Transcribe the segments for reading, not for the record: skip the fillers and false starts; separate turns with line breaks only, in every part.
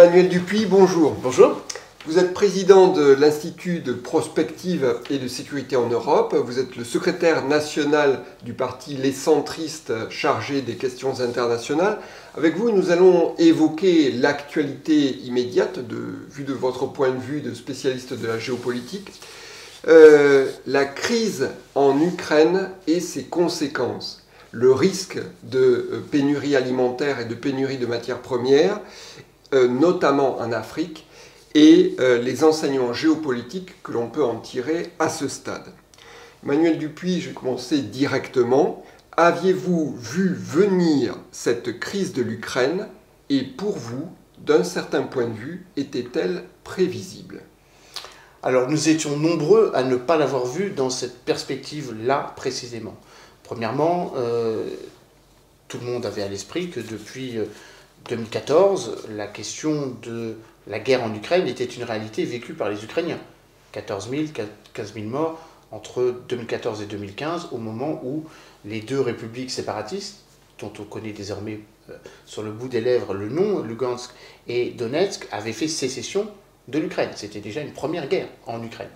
Emmanuel Dupuis, bonjour.
Bonjour.
Vous êtes président de l'Institut de prospective et de sécurité en Europe. Vous êtes le secrétaire national du parti Les Centristes chargé des questions internationales. Avec vous, nous allons évoquer l'actualité immédiate, vu de votre point de vue de spécialiste de la géopolitique. La crise en Ukraine et ses conséquences. Le risque de pénurie alimentaire et de pénurie de matières premières, notamment en Afrique, et les enseignements géopolitiques que l'on peut en tirer à ce stade. Emmanuel Dupuis, je vais commencer directement. Aviez-vous vu venir cette crise de l'Ukraine et pour vous, d'un certain point de vue, était-elle prévisible ?
Alors nous étions nombreux à ne pas l'avoir vu dans cette perspective-là précisément. Premièrement, tout le monde avait à l'esprit que depuis 2014, la question de la guerre en Ukraine était une réalité vécue par les Ukrainiens. 14 000, 15 000 morts entre 2014 et 2015, au moment où les deux républiques séparatistes, dont on connaît désormais sur le bout des lèvres le nom, Lugansk et Donetsk, avaient fait sécession de l'Ukraine. C'était déjà une première guerre en Ukraine,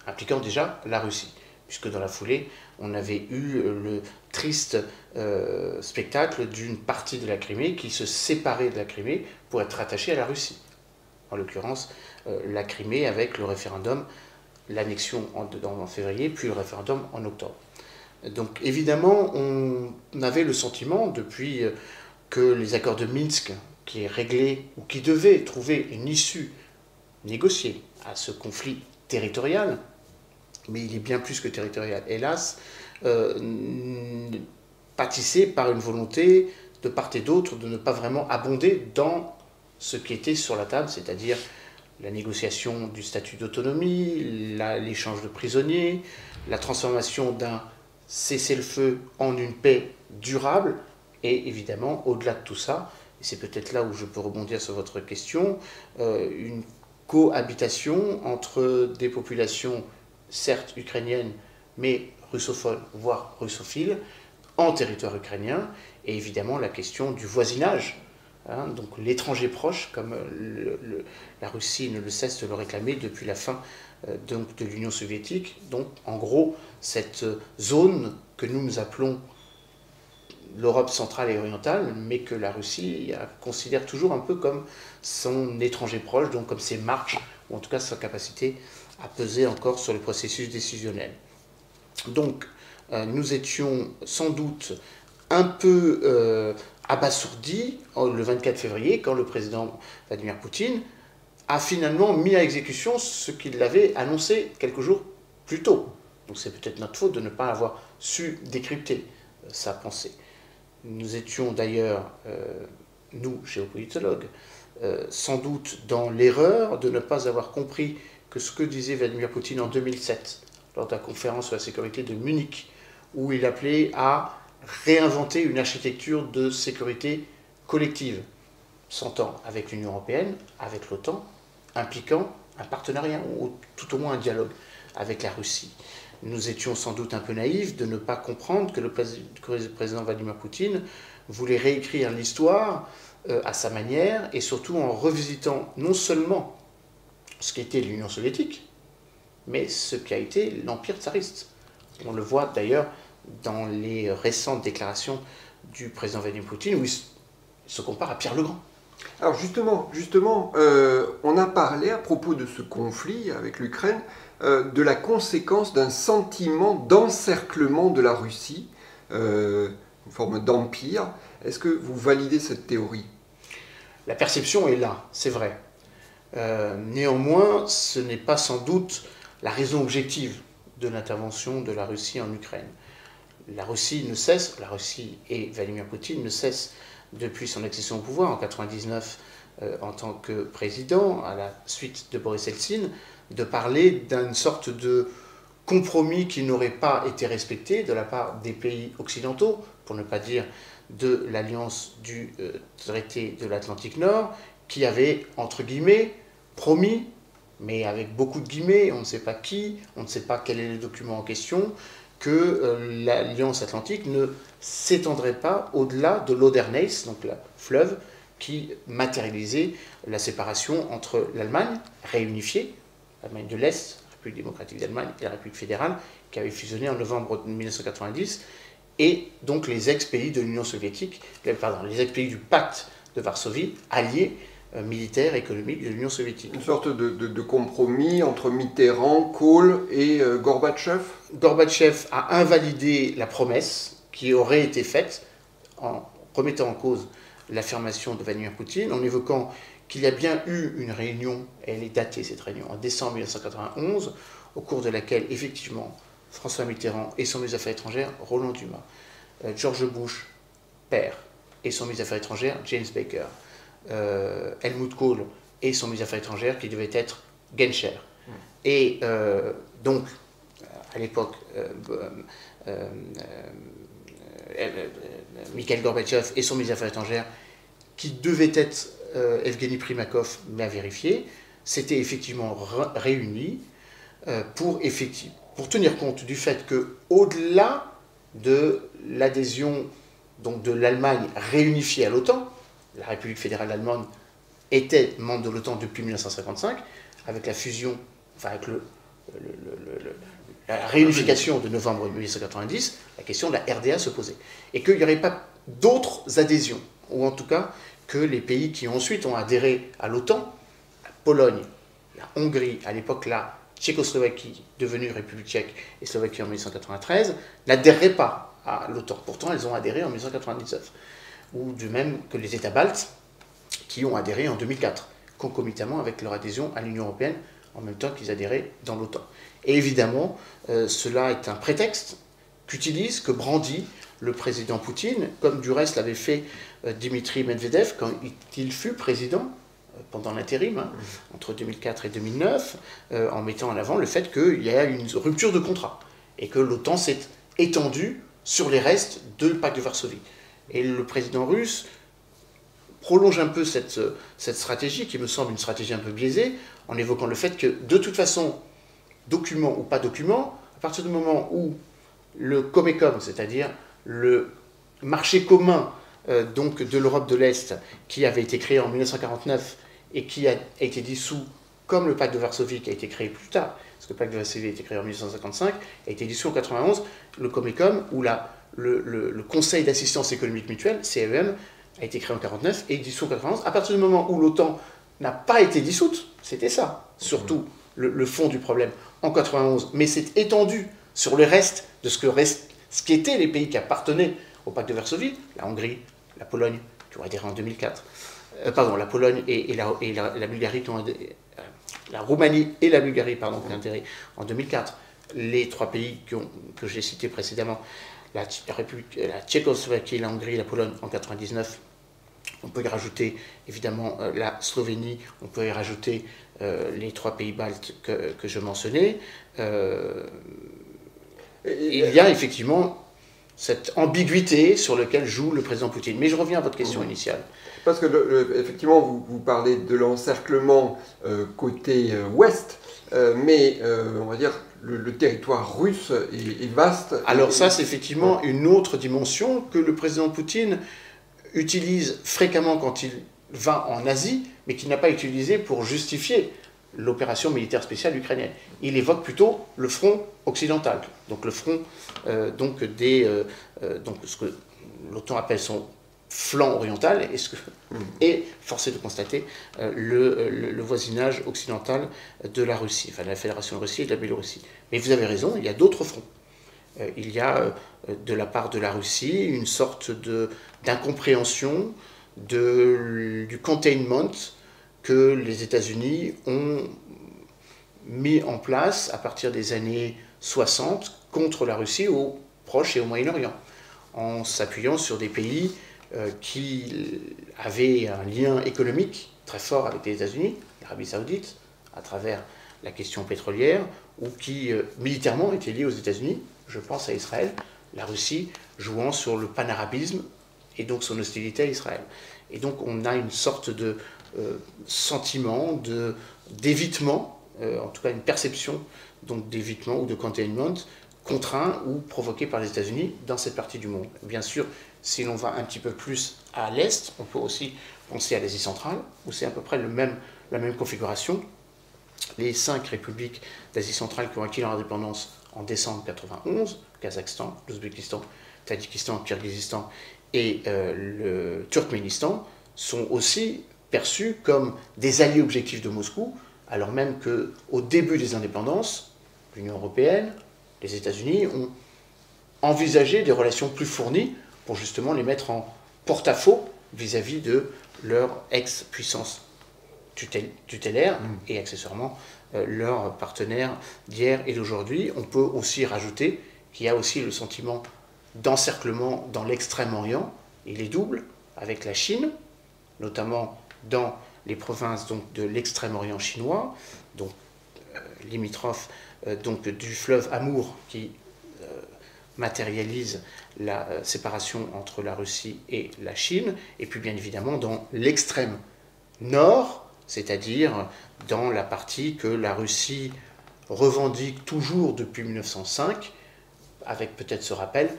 impliquant déjà la Russie, puisque dans la foulée, on avait eu le triste spectacle d'une partie de la Crimée qui se séparait de la Crimée pour être attachée à la Russie. En l'occurrence, la Crimée avec le référendum, l'annexion en février, puis le référendum en octobre. Donc évidemment, on avait le sentiment, depuis que les accords de Minsk, qui réglaient ou qui devaient trouver une issue négociée à ce conflit territorial, mais il est bien plus que territorial, hélas, pâtissait par une volonté de part et d'autre de ne pas vraiment abonder dans ce qui était sur la table, c'est-à-dire la négociation du statut d'autonomie, l'échange de prisonniers, la transformation d'un cessez-le-feu en une paix durable, et évidemment, au-delà de tout ça, et c'est peut-être là où je peux rebondir sur votre question, une cohabitation entre des populations certes ukrainiennes, mais russophones, voire russophiles, en territoire ukrainien, et évidemment la question du voisinage, donc l'étranger proche, comme la Russie ne le cesse de le réclamer depuis la fin de l'Union soviétique, donc en gros cette zone que nous appelons l'Europe centrale et orientale, mais que la Russie considère toujours un peu comme son étranger proche, donc comme ses marques, ou en tout cas sa capacité à peser encore sur le processus décisionnel. Donc nous étions sans doute un peu abasourdis le 24 février, quand le président Vladimir Poutine a finalement mis à exécution ce qu'il avait annoncé quelques jours plus tôt. Donc c'est peut-être notre faute de ne pas avoir su décrypter sa pensée. Nous étions d'ailleurs, nous, géopolitologues, sans doute dans l'erreur de ne pas avoir compris que ce que disait Vladimir Poutine en 2007, lors de la conférence sur la sécurité de Munich, où il appelait à réinventer une architecture de sécurité collective, s'entend avec l'Union européenne, avec l'OTAN, impliquant un partenariat, ou tout au moins un dialogue avec la Russie. Nous étions sans doute un peu naïfs de ne pas comprendre que le président Vladimir Poutine voulait réécrire l'histoire à sa manière, et surtout en revisitant non seulement ce qu'était l'Union soviétique, mais ce qu'a été l'Empire tsariste. On le voit d'ailleurs dans les récentes déclarations du président Vladimir Poutine, où il se compare à Pierre le Grand.
Alors justement, on a parlé à propos de ce conflit avec l'Ukraine, de la conséquence d'un sentiment d'encerclement de la Russie, une forme d'empire. Est-ce que vous validez cette théorie ?
La perception est là, c'est vrai. Néanmoins, ce n'est pas sans doute la raison objective de l'intervention de la Russie en Ukraine. La Russie et Vladimir Poutine ne cessent, depuis son accession au pouvoir en 1999 en tant que président, à la suite de Boris Eltsine, de parler d'une sorte de compromis qui n'aurait pas été respecté de la part des pays occidentaux, pour ne pas dire de l'alliance du traité de l'Atlantique Nord, qui avait, entre guillemets, promis, mais avec beaucoup de guillemets, on ne sait pas qui, on ne sait pas quel est le document en question, que l'Alliance Atlantique ne s'étendrait pas au-delà de l'Oderneis, donc le fleuve qui matérialisait la séparation entre l'Allemagne réunifiée, l'Allemagne de l'Est, la République démocratique d'Allemagne, et la République fédérale, qui avait fusionné en novembre 1990, et donc les ex-pays de l'Union soviétique, pardon, les ex-pays du pacte de Varsovie, alliés militaires, économiques de l'Union soviétique.
Une sorte de compromis entre Mitterrand, Kohl et Gorbatchev.
Gorbatchev a invalidé la promesse qui aurait été faite en remettant en cause l'affirmation de Vladimir Poutine, en évoquant qu'il y a bien eu une réunion, et elle est datée cette réunion, en décembre 1991, au cours de laquelle, effectivement, François Mitterrand et son ministre des Affaires étrangères, Roland Dumas, George Bush, père, et son ministre des Affaires étrangères, James Baker, Helmut Kohl et son ministre des Affaires étrangères, qui devait être Genscher. Et donc, à l'époque, Mikhail Gorbatchev et son ministre des Affaires étrangères, qui devait être Evgeny Primakov, mais à vérifier, s'étaient effectivement réunis pour tenir compte du fait que, au-delà de l'adhésion donc de l'Allemagne réunifiée à l'OTAN, la République fédérale allemande était membre de l'OTAN depuis 1955, avec la fusion, enfin avec la réunification de novembre 1990, la question de la RDA se posait. Et qu'il n'y aurait pas d'autres adhésions, ou en tout cas que les pays qui ensuite ont adhéré à l'OTAN, la Pologne, la Hongrie, à l'époque la Tchécoslovaquie, devenue République tchèque, et Slovaquie en 1993, n'adhéreraient pas à l'OTAN. Pourtant, elles ont adhéré en 1999. Ou de même que les États baltes, qui ont adhéré en 2004, concomitamment avec leur adhésion à l'Union européenne, en même temps qu'ils adhéraient dans l'OTAN. Et évidemment, cela est un prétexte que brandit le président Poutine, comme du reste l'avait fait Dmitri Medvedev quand il fut président pendant l'intérim, entre 2004 et 2009, en mettant en avant le fait qu'il y a une rupture de contrat et que l'OTAN s'est étendue sur les restes de pacte de Varsovie. Et le président russe prolonge un peu cette stratégie, qui me semble une stratégie un peu biaisée, en évoquant le fait que, de toute façon, document ou pas document, à partir du moment où le COMECOM, c'est-à-dire le marché commun donc de l'Europe de l'Est, qui avait été créé en 1949 et qui a été dissous comme le pacte de Varsovie, qui a été créé plus tard, parce que le pacte de Varsovie a été créé en 1955, a été dissous en 1991, le COMECOM, ou le Conseil d'assistance économique mutuelle, CEM, a été créé en 1949 et dissous en 1991. À partir du moment où l'OTAN n'a pas été dissoute, c'était ça, surtout le fond du problème, en 1991, mais c'est étendu sur le reste de ce qu'étaient les pays qui appartenaient au pacte de Varsovie, la Hongrie, la Pologne, qui ont adhéré en 2004, la Pologne et la Bulgarie, la Roumanie et la Bulgarie, qui ont adhéré en 2004, les trois pays que j'ai cités précédemment, la Tchécoslovaquie, la Hongrie et la Pologne en 1999. On peut y rajouter évidemment la Slovénie, on peut y rajouter les trois pays baltes que je mentionnais. Il y a effectivement cette ambiguïté sur laquelle joue le président Poutine. Mais je reviens à votre question initiale.
Parce que, effectivement, vous parlez de l'encerclement côté ouest, mais on va dire le territoire russe est vaste.
Alors ça, c'est effectivement une autre dimension que le président Poutine utilise fréquemment quand il va en Asie, mais qu'il n'a pas utilisé pour justifier l'opération militaire spéciale ukrainienne. Il évoque plutôt le front occidental, donc le front donc ce que l'OTAN appelle son flanc oriental, et force est de constater le voisinage occidental de la Russie, enfin de la Fédération de Russie et de la Biélorussie. Mais vous avez raison, il y a d'autres fronts. Il y a de la part de la Russie une sorte d'incompréhension du containment que les États-Unis ont mis en place à partir des années 60 contre la Russie au Proche et au Moyen-Orient, en s'appuyant sur des pays qui avaient un lien économique très fort avec les États-Unis, l'Arabie Saoudite, à travers la question pétrolière, ou qui militairement étaient liés aux États-Unis. Je pense à Israël, la Russie jouant sur le panarabisme et donc son hostilité à Israël. Et donc on a une sorte de sentiment d'évitement, en tout cas une perception d'évitement ou de containment contraint ou provoqué par les États-Unis dans cette partie du monde. Bien sûr, si l'on va un petit peu plus à l'Est, on peut aussi Pensez à l'Asie centrale, où c'est à peu près la même configuration. Les 5 républiques d'Asie centrale qui ont acquis leur indépendance en décembre 1991, Kazakhstan, l'Ouzbékistan, Tadjikistan, Kirghizistan et le Turkménistan, sont aussi perçus comme des alliés objectifs de Moscou, alors même qu'au début des indépendances, l'Union européenne, les États-Unis ont envisagé des relations plus fournies pour justement les mettre en porte-à-faux vis-à-vis de leur ex-puissance tutélaire et accessoirement leurs partenaires d'hier et d'aujourd'hui. On peut aussi rajouter qu'il y a aussi le sentiment d'encerclement dans l'Extrême-Orient. Il est double avec la Chine, notamment dans les provinces donc, de l'Extrême-Orient chinois, donc limitrophes donc, du fleuve Amour qui matérialise la séparation entre la Russie et la Chine, et puis bien évidemment dans l'extrême nord, c'est-à-dire dans la partie que la Russie revendique toujours depuis 1905, avec peut-être ce rappel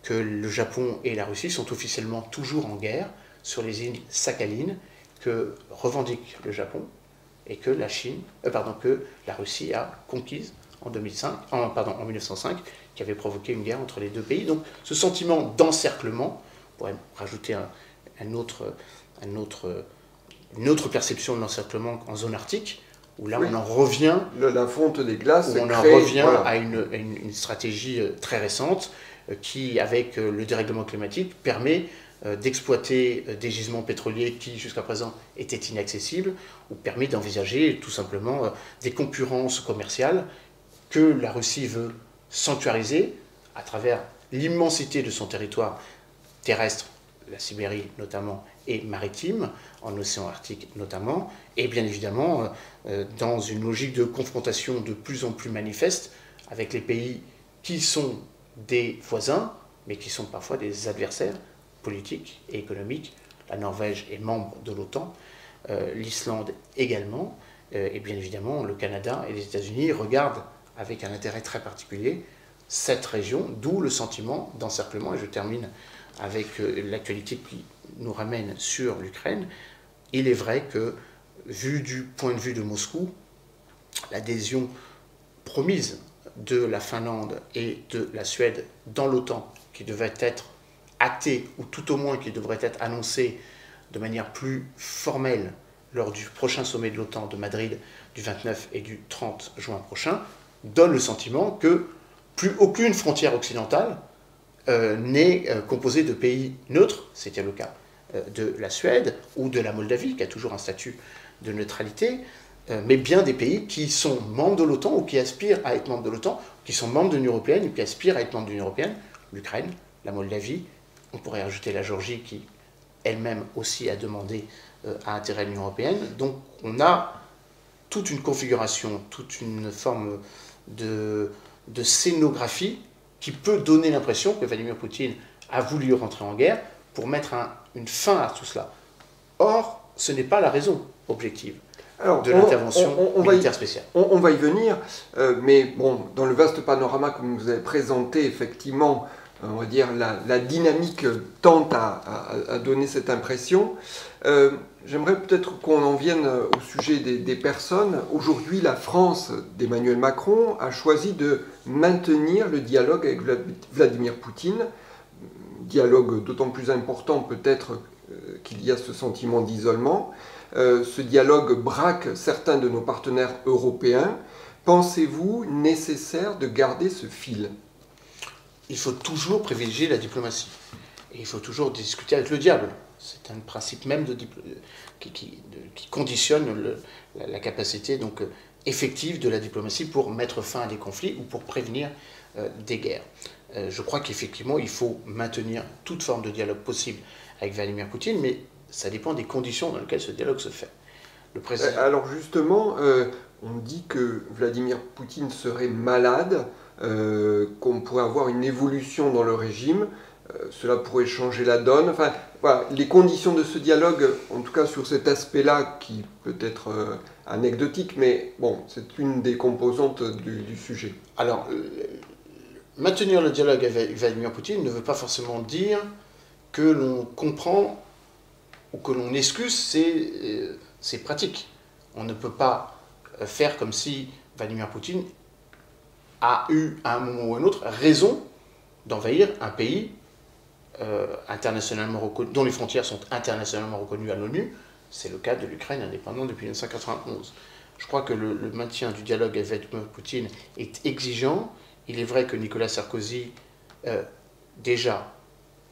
que le Japon et la Russie sont officiellement toujours en guerre sur les îles Sakhalines que revendique le Japon et que que la Russie a conquise en 1905, qui avait provoqué une guerre entre les deux pays. Donc ce sentiment d'encerclement, on pourrait rajouter une autre perception de l'encerclement en zone arctique, où là on en revient...
La fonte des glaces
où on en revient à une stratégie très récente qui, avec le dérèglement climatique, permet d'exploiter des gisements pétroliers qui, jusqu'à présent, étaient inaccessibles, ou permet d'envisager tout simplement des concurrences commerciales que la Russie veut sanctuariser à travers l'immensité de son territoire terrestre, la Sibérie notamment, et maritime, en océan Arctique notamment, et bien évidemment dans une logique de confrontation de plus en plus manifeste avec les pays qui sont des voisins, mais qui sont parfois des adversaires politiques et économiques. La Norvège est membre de l'OTAN, l'Islande également, et bien évidemment le Canada et les États-Unis regardent avec un intérêt très particulier cette région, d'où le sentiment d'encerclement. Et je termine avec l'actualité qui nous ramène sur l'Ukraine. Il est vrai que, vu du point de vue de Moscou, l'adhésion promise de la Finlande et de la Suède dans l'OTAN, qui devait être actée, ou tout au moins qui devrait être annoncée de manière plus formelle lors du prochain sommet de l'OTAN de Madrid du 29 et du 30 juin prochain, donne le sentiment que plus aucune frontière occidentale n'est composée de pays neutres, c'était le cas de la Suède ou de la Moldavie, qui a toujours un statut de neutralité, mais bien des pays qui sont membres de l'OTAN ou qui aspirent à être membres de l'OTAN, qui sont membres de l'Union européenne ou qui aspirent à être membres de l'Union européenne, l'Ukraine, la Moldavie, on pourrait ajouter la Géorgie qui elle-même aussi a demandé à intégrer l'Union européenne. Donc on a toute une configuration, toute une forme de scénographie qui peut donner l'impression que Vladimir Poutine a voulu rentrer en guerre pour mettre une fin à tout cela. Or, ce n'est pas la raison objective de l'intervention militaire spéciale.
On va y venir, mais bon, dans le vaste panorama que vous avez présenté, effectivement, on va dire, la dynamique tente à donner cette impression. J'aimerais peut-être qu'on en vienne au sujet des personnes. Aujourd'hui, la France d'Emmanuel Macron a choisi de maintenir le dialogue avec Vladimir Poutine. Dialogue d'autant plus important peut-être qu'il y a ce sentiment d'isolement. Ce dialogue braque certains de nos partenaires européens. Pensez-vous nécessaire de garder ce fil ?
Il faut toujours privilégier la diplomatie. Et il faut toujours discuter avec le diable. C'est un principe même qui conditionne la capacité donc, effective de la diplomatie pour mettre fin à des conflits ou pour prévenir des guerres. Je crois qu'effectivement, il faut maintenir toute forme de dialogue possible avec Vladimir Poutine, mais ça dépend des conditions dans lesquelles ce dialogue se fait. Le président...
Alors justement, on dit que Vladimir Poutine serait malade, qu'on pourrait avoir une évolution dans le régime, cela pourrait changer la donne. Enfin, voilà, les conditions de ce dialogue, en tout cas sur cet aspect-là, qui peut être anecdotique, mais bon, c'est une des composantes du sujet.
Alors, maintenir le dialogue avec Vladimir Poutine ne veut pas forcément dire que l'on comprend ou que l'on excuse ces pratiques. On ne peut pas faire comme si Vladimir Poutine a eu, à un moment ou à un autre, raison d'envahir un pays internationalement reconnu, dont les frontières sont internationalement reconnues à l'ONU. C'est le cas de l'Ukraine indépendante depuis 1991. Je crois que le maintien du dialogue avec Vladimir Poutine est exigeant. Il est vrai que Nicolas Sarkozy, déjà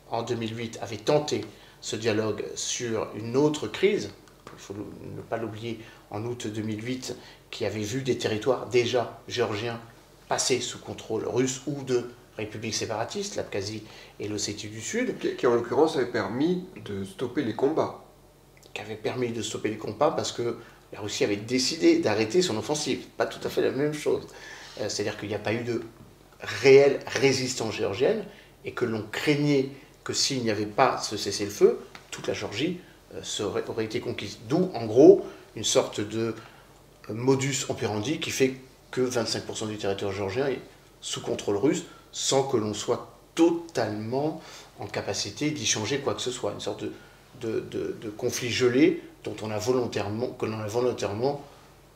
en 2008, avait tenté ce dialogue sur une autre crise, il faut ne pas l'oublier, en août 2008, qui avait vu des territoires déjà géorgiens passer sous contrôle russe ou de républiques séparatistes, l'Abkhazie et l'Ossétie du Sud.
Qui en l'occurrence avait permis de stopper les combats.
Qui avait permis de stopper les combats parce que la Russie avait décidé d'arrêter son offensive. Pas tout à fait la même chose. C'est-à-dire qu'il n'y a pas eu de réelle résistance géorgienne et que l'on craignait que s'il n'y avait pas ce cessez-le-feu, toute la Géorgie aurait été conquise. D'où, en gros, une sorte de modus operandi qui fait que 25% du territoire géorgien est sous contrôle russe sans que l'on soit totalement en capacité d'y changer quoi que ce soit. Une sorte de conflit gelé dont on a volontairement,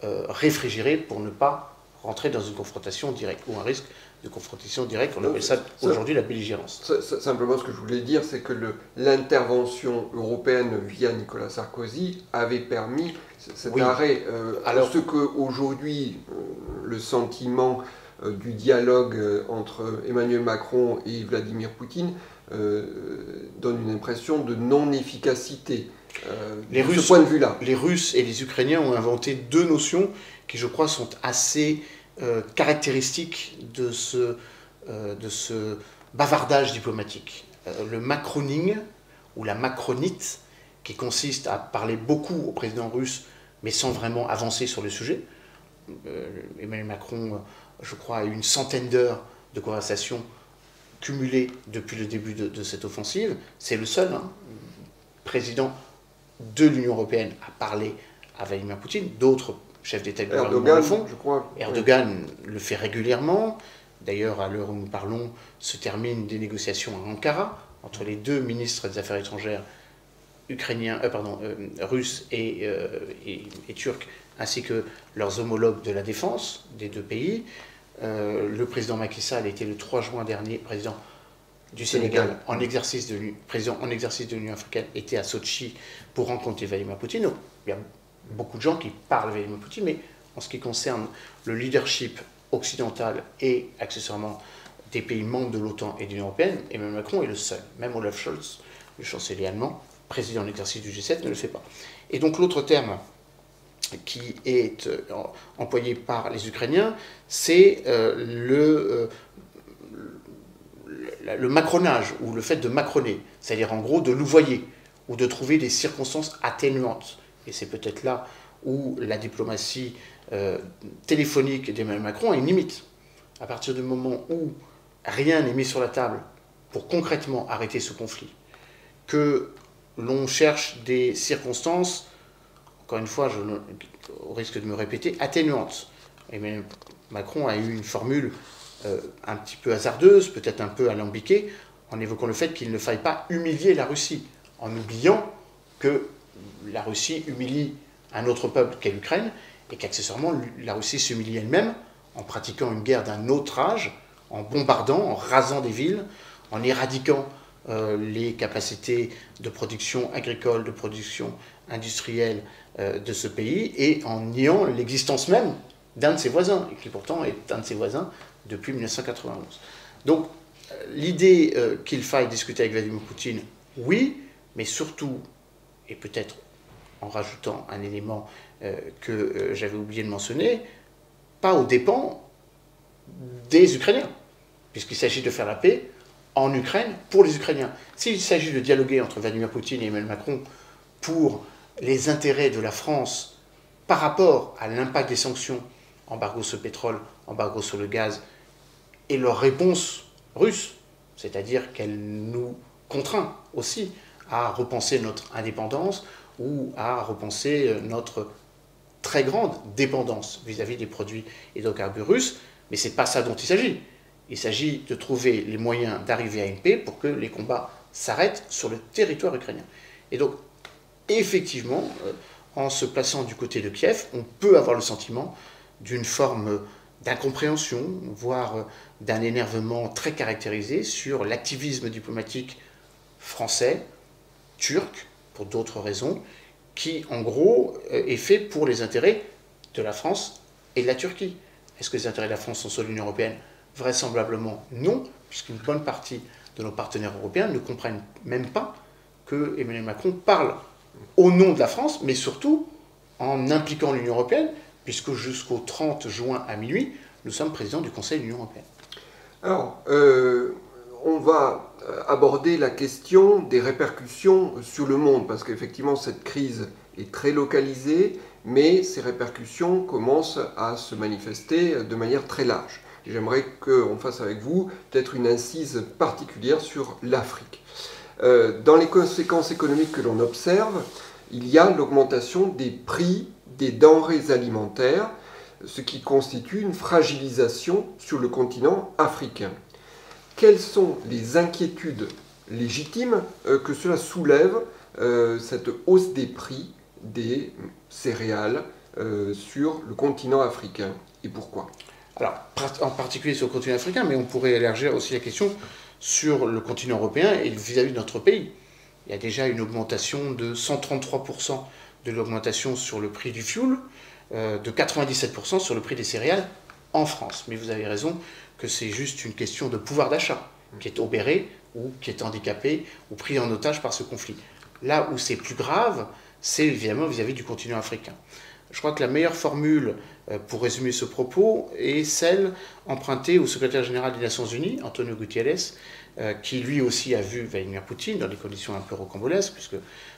réfrigéré pour ne pas rentrer dans une confrontation directe ou un risque de confrontation directe. On appelle ça aujourd'hui la belligérance.
Simplement, ce que je voulais dire, c'est que l'intervention européenne via Nicolas Sarkozy avait permis cet arrêt. Alors, ce qu'aujourd'hui, le sentiment du dialogue entre Emmanuel Macron et Vladimir Poutine donne une impression de non-efficacité. De ce point de vue-là.
Les Russes et les Ukrainiens ont inventé deux notions qui, je crois, sont assez caractéristiques de ce bavardage diplomatique. Le macroning, ou la macronite, qui consiste à parler beaucoup au président russe, mais sans vraiment avancer sur le sujet. Emmanuel Macron, je crois, a eu une centaine d'heures de conversation cumulées depuis le début de cette offensive. C'est le seul président de l'Union européenne à parler à Vladimir Poutine. D'autres chefs d'État et de gouvernement le font.
Je crois.
Erdogan le fait régulièrement. D'ailleurs, à l'heure où nous parlons, se terminent des négociations à Ankara entre les deux ministres des Affaires étrangères russes et turcs, ainsi que leurs homologues de la défense des deux pays. Le président Macky Sall était le 3 juin dernier président du Sénégal, président en exercice de l'Union africaine, était à Sochi pour rencontrer Vladimir Poutine. Donc, il y a beaucoup de gens qui parlent de Vladimir Poutine, mais en ce qui concerne le leadership occidental et accessoirement des pays membres de l'OTAN et de l'Union européenne, Emmanuel Macron est le seul. Même Olaf Scholz, le chancelier allemand, président en exercice du G7, ne le fait pas. Et donc l'autre terme qui est employé par les Ukrainiens, c'est le macronage, ou le fait de macroner, c'est-à-dire en gros de louvoyer, ou de trouver des circonstances atténuantes. Et c'est peut-être là où la diplomatie téléphonique d'Emmanuel Macron a une limite. À partir du moment où rien n'est mis sur la table pour concrètement arrêter ce conflit, que l'on cherche des circonstances, encore une fois, au risque de me répéter, atténuantes. Emmanuel Macron a eu une formule un petit peu hasardeuse, peut-être un peu alambiquée, en évoquant le fait qu'il ne faille pas humilier la Russie, en oubliant que la Russie humilie un autre peuple qu'est l'Ukraine, et qu'accessoirement la Russie s'humilie elle-même en pratiquant une guerre d'un autre âge, en bombardant, en rasant des villes, en éradiquant les capacités de production agricole, de production industrielle de ce pays, et en niant l'existence même d'un de ses voisins, et qui pourtant est un de ses voisins depuis 1991. Donc l'idée qu'il faille discuter avec Vladimir Poutine, oui, mais surtout, et peut-être en rajoutant un élément que j'avais oublié de mentionner, pas aux dépens des Ukrainiens, puisqu'il s'agit de faire la paix en Ukraine pour les Ukrainiens. S'il s'agit de dialoguer entre Vladimir Poutine et Emmanuel Macron pour les intérêts de la France par rapport à l'impact des sanctions, embargo sur le pétrole, embargo sur le gaz, et leur réponse russe, c'est-à-dire qu'elle nous contraint aussi à repenser notre indépendance ou à repenser notre très grande dépendance vis-à-vis des produits hydrocarbures russes, mais ce n'est pas ça dont il s'agit. Il s'agit de trouver les moyens d'arriver à une paix pour que les combats s'arrêtent sur le territoire ukrainien. Et donc, effectivement, en se plaçant du côté de Kiev, on peut avoir le sentiment d'une forme d'incompréhension, voire d'un énervement très caractérisé sur l'activisme diplomatique français, turc, pour d'autres raisons, qui en gros est fait pour les intérêts de la France et de la Turquie. Est-ce que les intérêts de la France sont sur l'Union européenne? Vraisemblablement non, puisqu'une bonne partie de nos partenaires européens ne comprennent même pas que Emmanuel Macron parle au nom de la France, mais surtout en impliquant l'Union européenne, puisque jusqu'au 30 juin à minuit, nous sommes présidents du Conseil de l'Union européenne.
Alors, on va aborder la question des répercussions sur le monde, parce qu'effectivement, cette crise est très localisée, mais ces répercussions commencent à se manifester de manière très large. J'aimerais qu'on fasse avec vous peut-être une incise particulière sur l'Afrique. Dans les conséquences économiques que l'on observe, il y a l'augmentation des prix des denrées alimentaires, ce qui constitue une fragilisation sur le continent africain. Quelles sont les inquiétudes légitimes que cela soulève, cette hausse des prix des céréales sur le continent africain, et pourquoi?
Alors, en particulier sur le continent africain, mais on pourrait élargir aussi la question sur le continent européen et vis-à-vis de notre pays. Il y a déjà une augmentation de 133% de l'augmentation sur le prix du fioul, de 97% sur le prix des céréales en France. Mais vous avez raison que c'est juste une question de pouvoir d'achat qui est obéré ou qui est handicapé ou pris en otage par ce conflit. Là où c'est plus grave, c'est évidemment vis-à-vis du continent africain. Je crois que la meilleure formule pour résumer ce propos est celle empruntée au secrétaire général des Nations Unies, Antonio Guterres, qui lui aussi a vu Vladimir Poutine dans des conditions un peu rocambolesques, puisque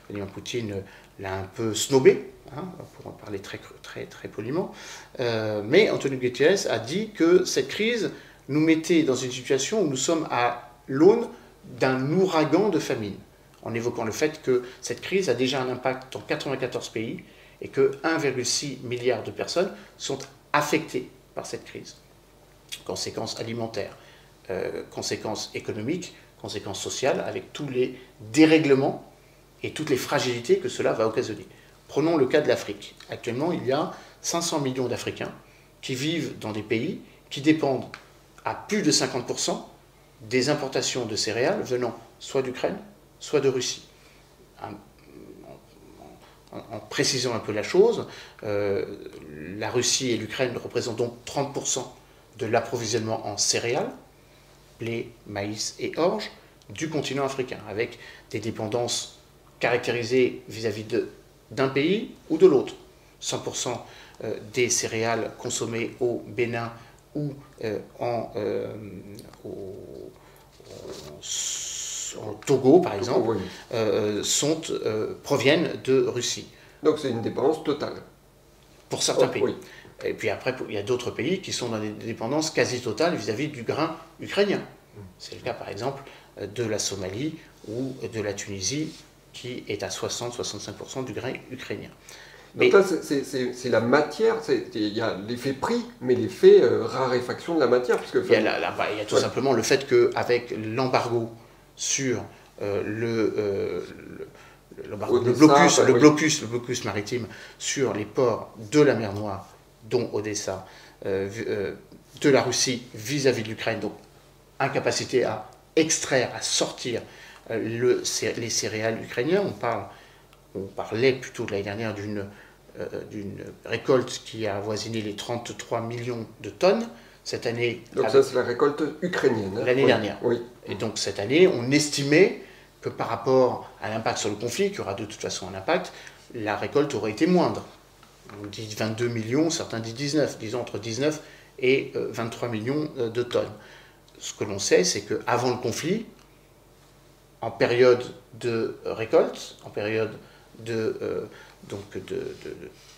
Vladimir Poutine l'a un peu snobé, hein, pour en parler très poliment. Mais Antonio Guterres a dit que cette crise nous mettait dans une situation où nous sommes à l'aune d'un ouragan de famine, en évoquant le fait que cette crise a déjà un impact dans 94 pays et que 1,6 milliard de personnes sont affectées par cette crise. Conséquences alimentaires, conséquences économiques, conséquences sociales, avec tous les dérèglements et toutes les fragilités que cela va occasionner. Prenons le cas de l'Afrique. Actuellement, il y a 500 millions d'Africains qui vivent dans des pays qui dépendent à plus de 50% des importations de céréales venant soit d'Ukraine, soit de Russie. En précisant un peu la chose, la Russie et l'Ukraine représentent donc 30% de l'approvisionnement en céréales, blé, maïs et orge, du continent africain, avec des dépendances caractérisées vis-à-vis d'un pays ou de l'autre. 100% des céréales consommées au Bénin ou en Togo, par exemple, proviennent de Russie.
Donc c'est une dépendance totale.
Pour certains pays.
Oui.
Et puis après, il y a d'autres pays qui sont dans des dépendances quasi totales vis-à-vis du grain ukrainien. C'est le cas, par exemple, de la Somalie ou de la Tunisie, qui est à 60-65% du grain ukrainien.
Donc là, c'est la matière, il y a l'effet prix, mais l'effet raréfaction de la matière. Parce que,
il y a tout simplement le fait qu'avec l'embargo sur le blocus maritime sur les ports de la mer Noire, dont Odessa, de la Russie vis-à-vis de l'Ukraine, donc incapacité à extraire, à sortir les céréales ukrainiennes. On parlait plutôt de l'année dernière d'une récolte qui a avoisiné les 33 millions de tonnes. Cette année...
Donc ça, c'est la récolte ukrainienne. Hein.
L'année dernière.
Oui.
Et donc cette année, on estimait que par rapport à l'impact sur le conflit, qui aura de toute façon un impact, la récolte aurait été moindre. On dit 22 millions, certains disent 19, disons entre 19 et 23 millions de tonnes. Ce que l'on sait, c'est qu'avant le conflit, en période de récolte, en période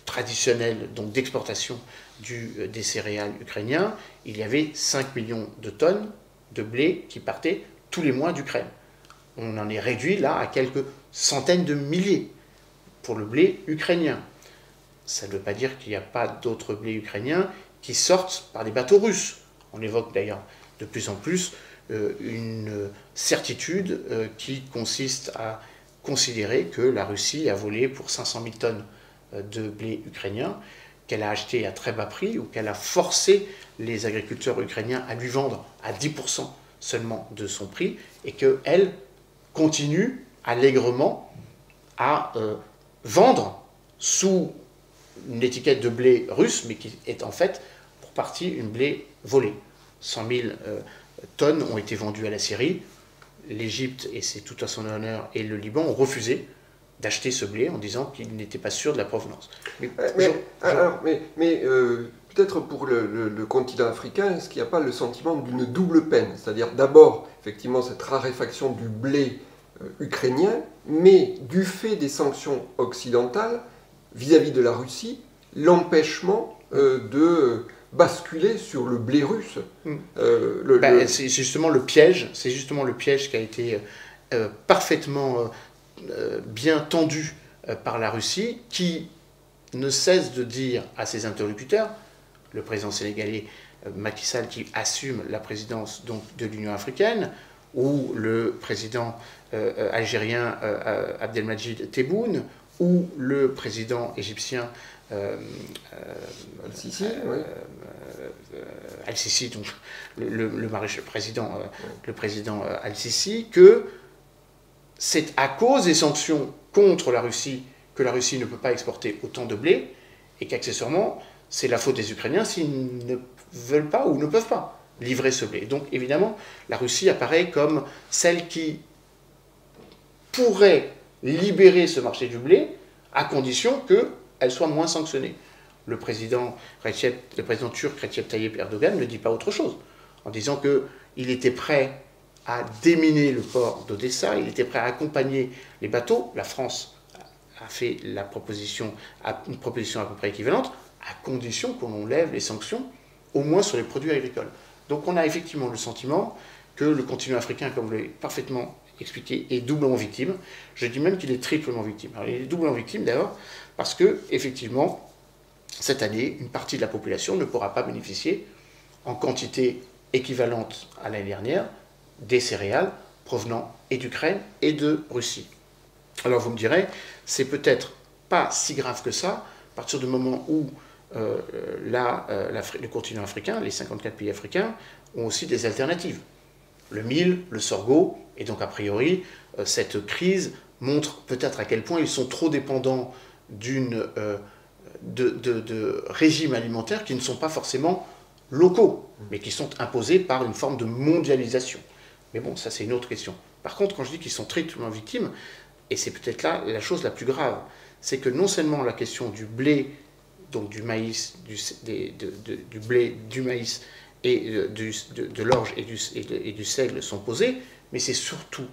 traditionnelle d'exportation des céréales ukrainiens, il y avait 5 millions de tonnes de blé qui partaient tous les mois d'Ukraine. On en est réduit là à quelques centaines de milliers pour le blé ukrainien. Ça ne veut pas dire qu'il n'y a pas d'autres blés ukrainiens qui sortent par des bateaux russes. On évoque d'ailleurs de plus en plus une certitude qui consiste à considérer que la Russie a volé pour 500 000 tonnes de blé ukrainien, qu'elle a acheté à très bas prix ou qu'elle a forcé les agriculteurs ukrainiens à lui vendre à 10% seulement de son prix et qu'elle continue allègrement à vendre sous une étiquette de blé russe, mais qui est en fait pour partie une blé volé. 100 000 tonnes ont été vendues à la Syrie. L'Égypte, et c'est tout à son honneur, et le Liban ont refusé d'acheter ce blé en disant qu'ils n'étaient pas sûrs de la provenance.
Peut-être pour le continent africain, est-ce qu'il n'y a pas le sentiment d'une double peine? C'est-à-dire d'abord, effectivement, cette raréfaction du blé ukrainien, mais du fait des sanctions occidentales vis-à-vis de la Russie, l'empêchement de basculer sur le blé russe.
C'est justement le piège, qui a été parfaitement bien tendu par la Russie, qui ne cesse de dire à ses interlocuteurs, le président sénégalais Macky Sall qui assume la présidence donc, de l'Union africaine, ou le président algérien Abdelmadjid Tebboune, ou le président égyptien Al-Sisi, donc le président Al-Sisi, que c'est à cause des sanctions contre la Russie que la Russie ne peut pas exporter autant de blé, et qu'accessoirement, c'est la faute des Ukrainiens s'ils ne veulent pas ou ne peuvent pas livrer ce blé. Donc évidemment, la Russie apparaît comme celle qui pourrait libérer ce marché du blé à condition qu'elle soit moins sanctionnée. Le président turc Recep Tayyip Erdogan ne dit pas autre chose, en disant qu'il était prêt à déminer le port d'Odessa, il était prêt à accompagner les bateaux. La France a fait une proposition à peu près équivalente, à condition qu'on lève les sanctions, au moins sur les produits agricoles. Donc on a effectivement le sentiment que le continent africain, comme vous l'avez parfaitement expliqué, est doublement victime. Je dis même qu'il est triplement victime. Alors, il est doublement victime d'ailleurs parce que, effectivement, cette année, une partie de la population ne pourra pas bénéficier en quantité équivalente à l'année dernière des céréales provenant et d'Ukraine et de Russie. Alors vous me direz, c'est peut-être pas si grave que ça, à partir du moment où le continent africain, les 54 pays africains, ont aussi des alternatives. Le mil, le sorgho, et donc a priori, cette crise montre peut-être à quel point ils sont trop dépendants de régimes alimentaires qui ne sont pas forcément locaux, mais qui sont imposés par une forme de mondialisation. Mais bon, ça c'est une autre question. Par contre, quand je dis qu'ils sont triplement victimes, et c'est peut-être là la chose la plus grave, c'est que non seulement la question du blé, donc du maïs, du blé, du maïs et de l'orge et du seigle sont posées, mais c'est surtout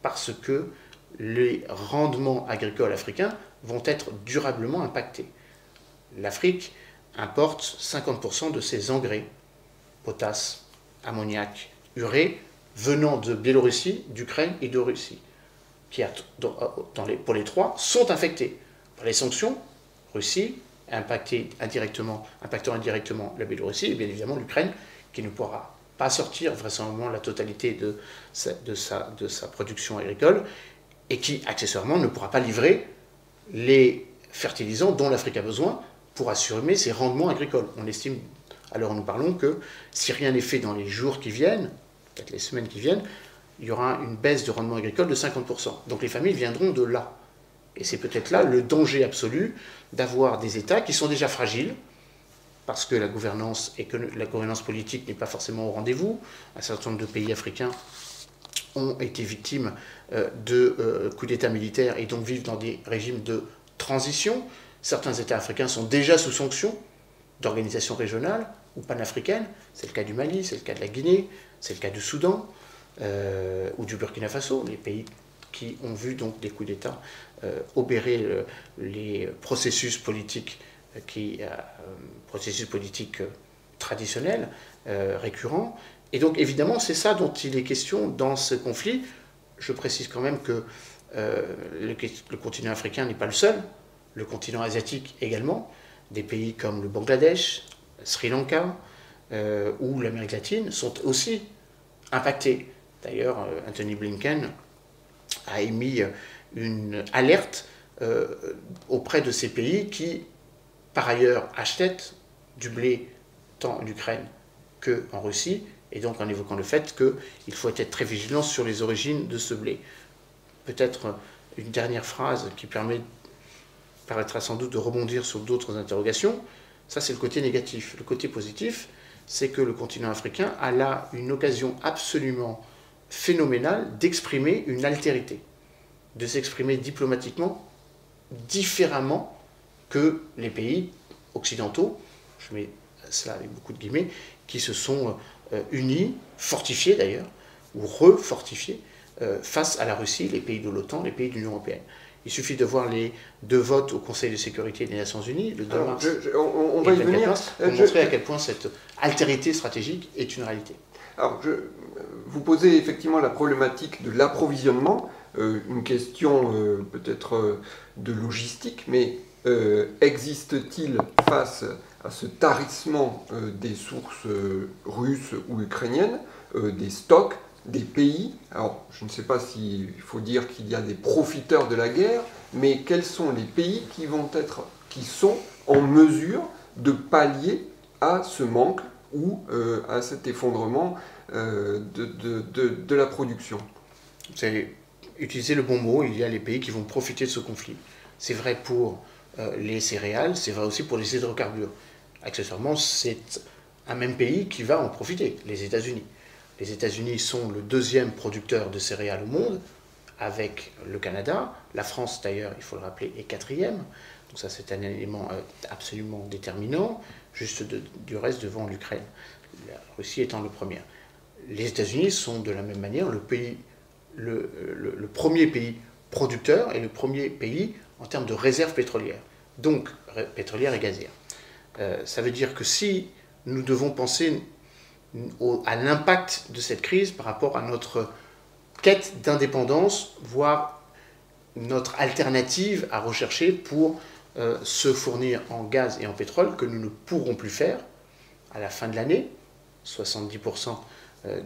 parce que les rendements agricoles africains vont être durablement impactés. L'Afrique importe 50% de ses engrais, potasse, ammoniac, urée, venant de Biélorussie, d'Ukraine et de Russie, qui, pour les trois, sont infectés par les sanctions. Russie, impactant indirectement la Biélorussie, et bien évidemment l'Ukraine, qui ne pourra pas sortir vraisemblablement la totalité de sa production agricole, et qui, accessoirement, ne pourra pas livrer les fertilisants dont l'Afrique a besoin pour assurer ses rendements agricoles. On estime, à l'heure où nous parlons, que si rien n'est fait dans les jours qui viennent, peut-être les semaines qui viennent, il y aura une baisse de rendement agricole de 50%. Donc les familles viendront de là. Et c'est peut-être là le danger absolu d'avoir des États qui sont déjà fragiles, parce que la gouvernance politique n'est pas forcément au rendez-vous. Un certain nombre de pays africains ont été victimes de coups d'État militaires et donc vivent dans des régimes de transition. Certains États africains sont déjà sous sanctions d'organisations régionales ou panafricaines. C'est le cas du Mali, c'est le cas de la Guinée, c'est le cas du Soudan ou du Burkina Faso, les pays qui ont vu donc des coups d'État obérer les processus politiques traditionnels, récurrents. Et donc évidemment, c'est ça dont il est question dans ce conflit. Je précise quand même que le continent africain n'est pas le seul, le continent asiatique également, des pays comme le Bangladesh, Sri Lanka ou l'Amérique latine sont aussi impactés. D'ailleurs, Anthony Blinken a émis une alerte auprès de ces pays qui, par ailleurs, achetaient du blé tant en Ukraine qu'en Russie, et donc en évoquant le fait qu'il faut être très vigilant sur les origines de ce blé. Peut-être une dernière phrase qui permettra sans doute de rebondir sur d'autres interrogations. Ça, c'est le côté négatif. Le côté positif, c'est que le continent africain a là une occasion absolument phénoménale d'exprimer une altérité, de s'exprimer diplomatiquement différemment que les pays occidentaux, je mets cela avec beaucoup de guillemets, qui se sont unis, fortifiés d'ailleurs, ou refortifiés, face à la Russie, les pays de l'OTAN, les pays de l'Union européenne. Il suffit de voir les 2 votes au Conseil de sécurité des Nations Unies, le 2 mars
on va
et
y
le 24
venir.
mars, pour montrer à quel point cette altérité stratégique est une réalité.
Alors, vous posez effectivement la problématique de l'approvisionnement, une question peut-être de logistique, mais existe-t-il face à ce tarissement des sources russes ou ukrainiennes, des stocks, des pays? Alors, je ne sais pas s'il faut dire qu'il y a des profiteurs de la guerre, mais quels sont les pays qui sont en mesure de pallier à ce manque ou à cet effondrement de la production?
Vous avez utilisé le bon mot, il y a les pays qui vont profiter de ce conflit. C'est vrai pour les céréales, c'est vrai aussi pour les hydrocarbures. Accessoirement, c'est un même pays qui va en profiter, les États-Unis. Les États-Unis sont le 2e producteur de céréales au monde, avec le Canada. La France, d'ailleurs, il faut le rappeler, est 4e. Donc ça, c'est un élément absolument déterminant, juste du reste devant l'Ukraine. La Russie étant le premier. Les États-Unis sont de la même manière le premier pays producteur et le premier pays en termes de réserves pétrolières, donc pétrolières et gazières. Ça veut dire que si nous devons penser à l'impact de cette crise par rapport à notre quête d'indépendance, voire notre alternative à rechercher pour se fournir en gaz et en pétrole, que nous ne pourrons plus faire à la fin de l'année, 70%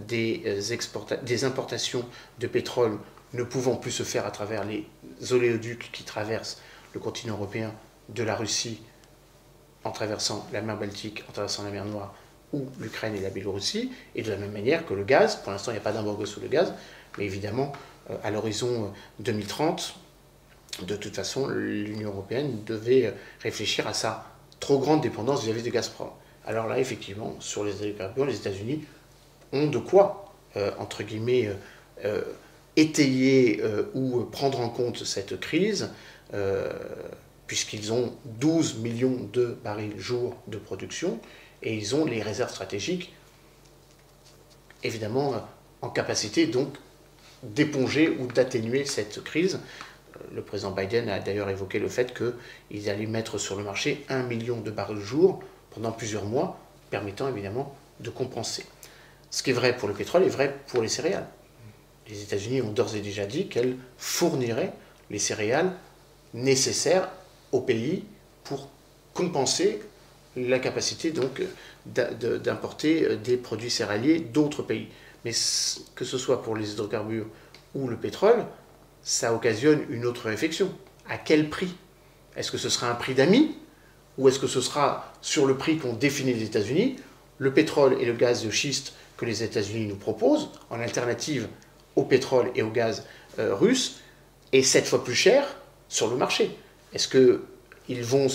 des importations de pétrole ne pouvant plus se faire à travers les oléoducs qui traversent le continent européen de la Russie en traversant la mer Baltique, en traversant la mer Noire ou l'Ukraine et la Biélorussie, et de la même manière que le gaz. Pour l'instant, il n'y a pas d'embargo sur le gaz, mais évidemment, à l'horizon 2030, de toute façon, l'Union européenne devait réfléchir à sa trop grande dépendance vis-à-vis de Gazprom. Alors là, effectivement, sur les hydrocarbures, les États-Unis ont de quoi, entre guillemets, étayer ou prendre en compte cette crise, puisqu'ils ont 12 millions de barils jour de production, et ils ont les réserves stratégiques, évidemment, en capacité donc d'éponger ou d'atténuer cette crise. Le président Biden a d'ailleurs évoqué le fait qu'ils allaient mettre sur le marché 1 million de barils jour pendant plusieurs mois, permettant évidemment de compenser. Ce qui est vrai pour le pétrole est vrai pour les céréales. Les États-Unis ont d'ores et déjà dit qu'elles fourniraient les céréales nécessaires au pays pour compenser la capacité donc d'importer des produits céréaliers d'autres pays. Mais que ce soit pour les hydrocarbures ou le pétrole, ça occasionne une autre réflexion. À quel prix? Est-ce que ce sera un prix d'amis ou est-ce que ce sera sur le prix qu'ont défini les États-Unis, le pétrole et le gaz de schiste que les États-Unis nous proposent, en alternative au pétrole et au gaz russe, est 7 fois plus cher sur le marché? Est-ce qu'ils vont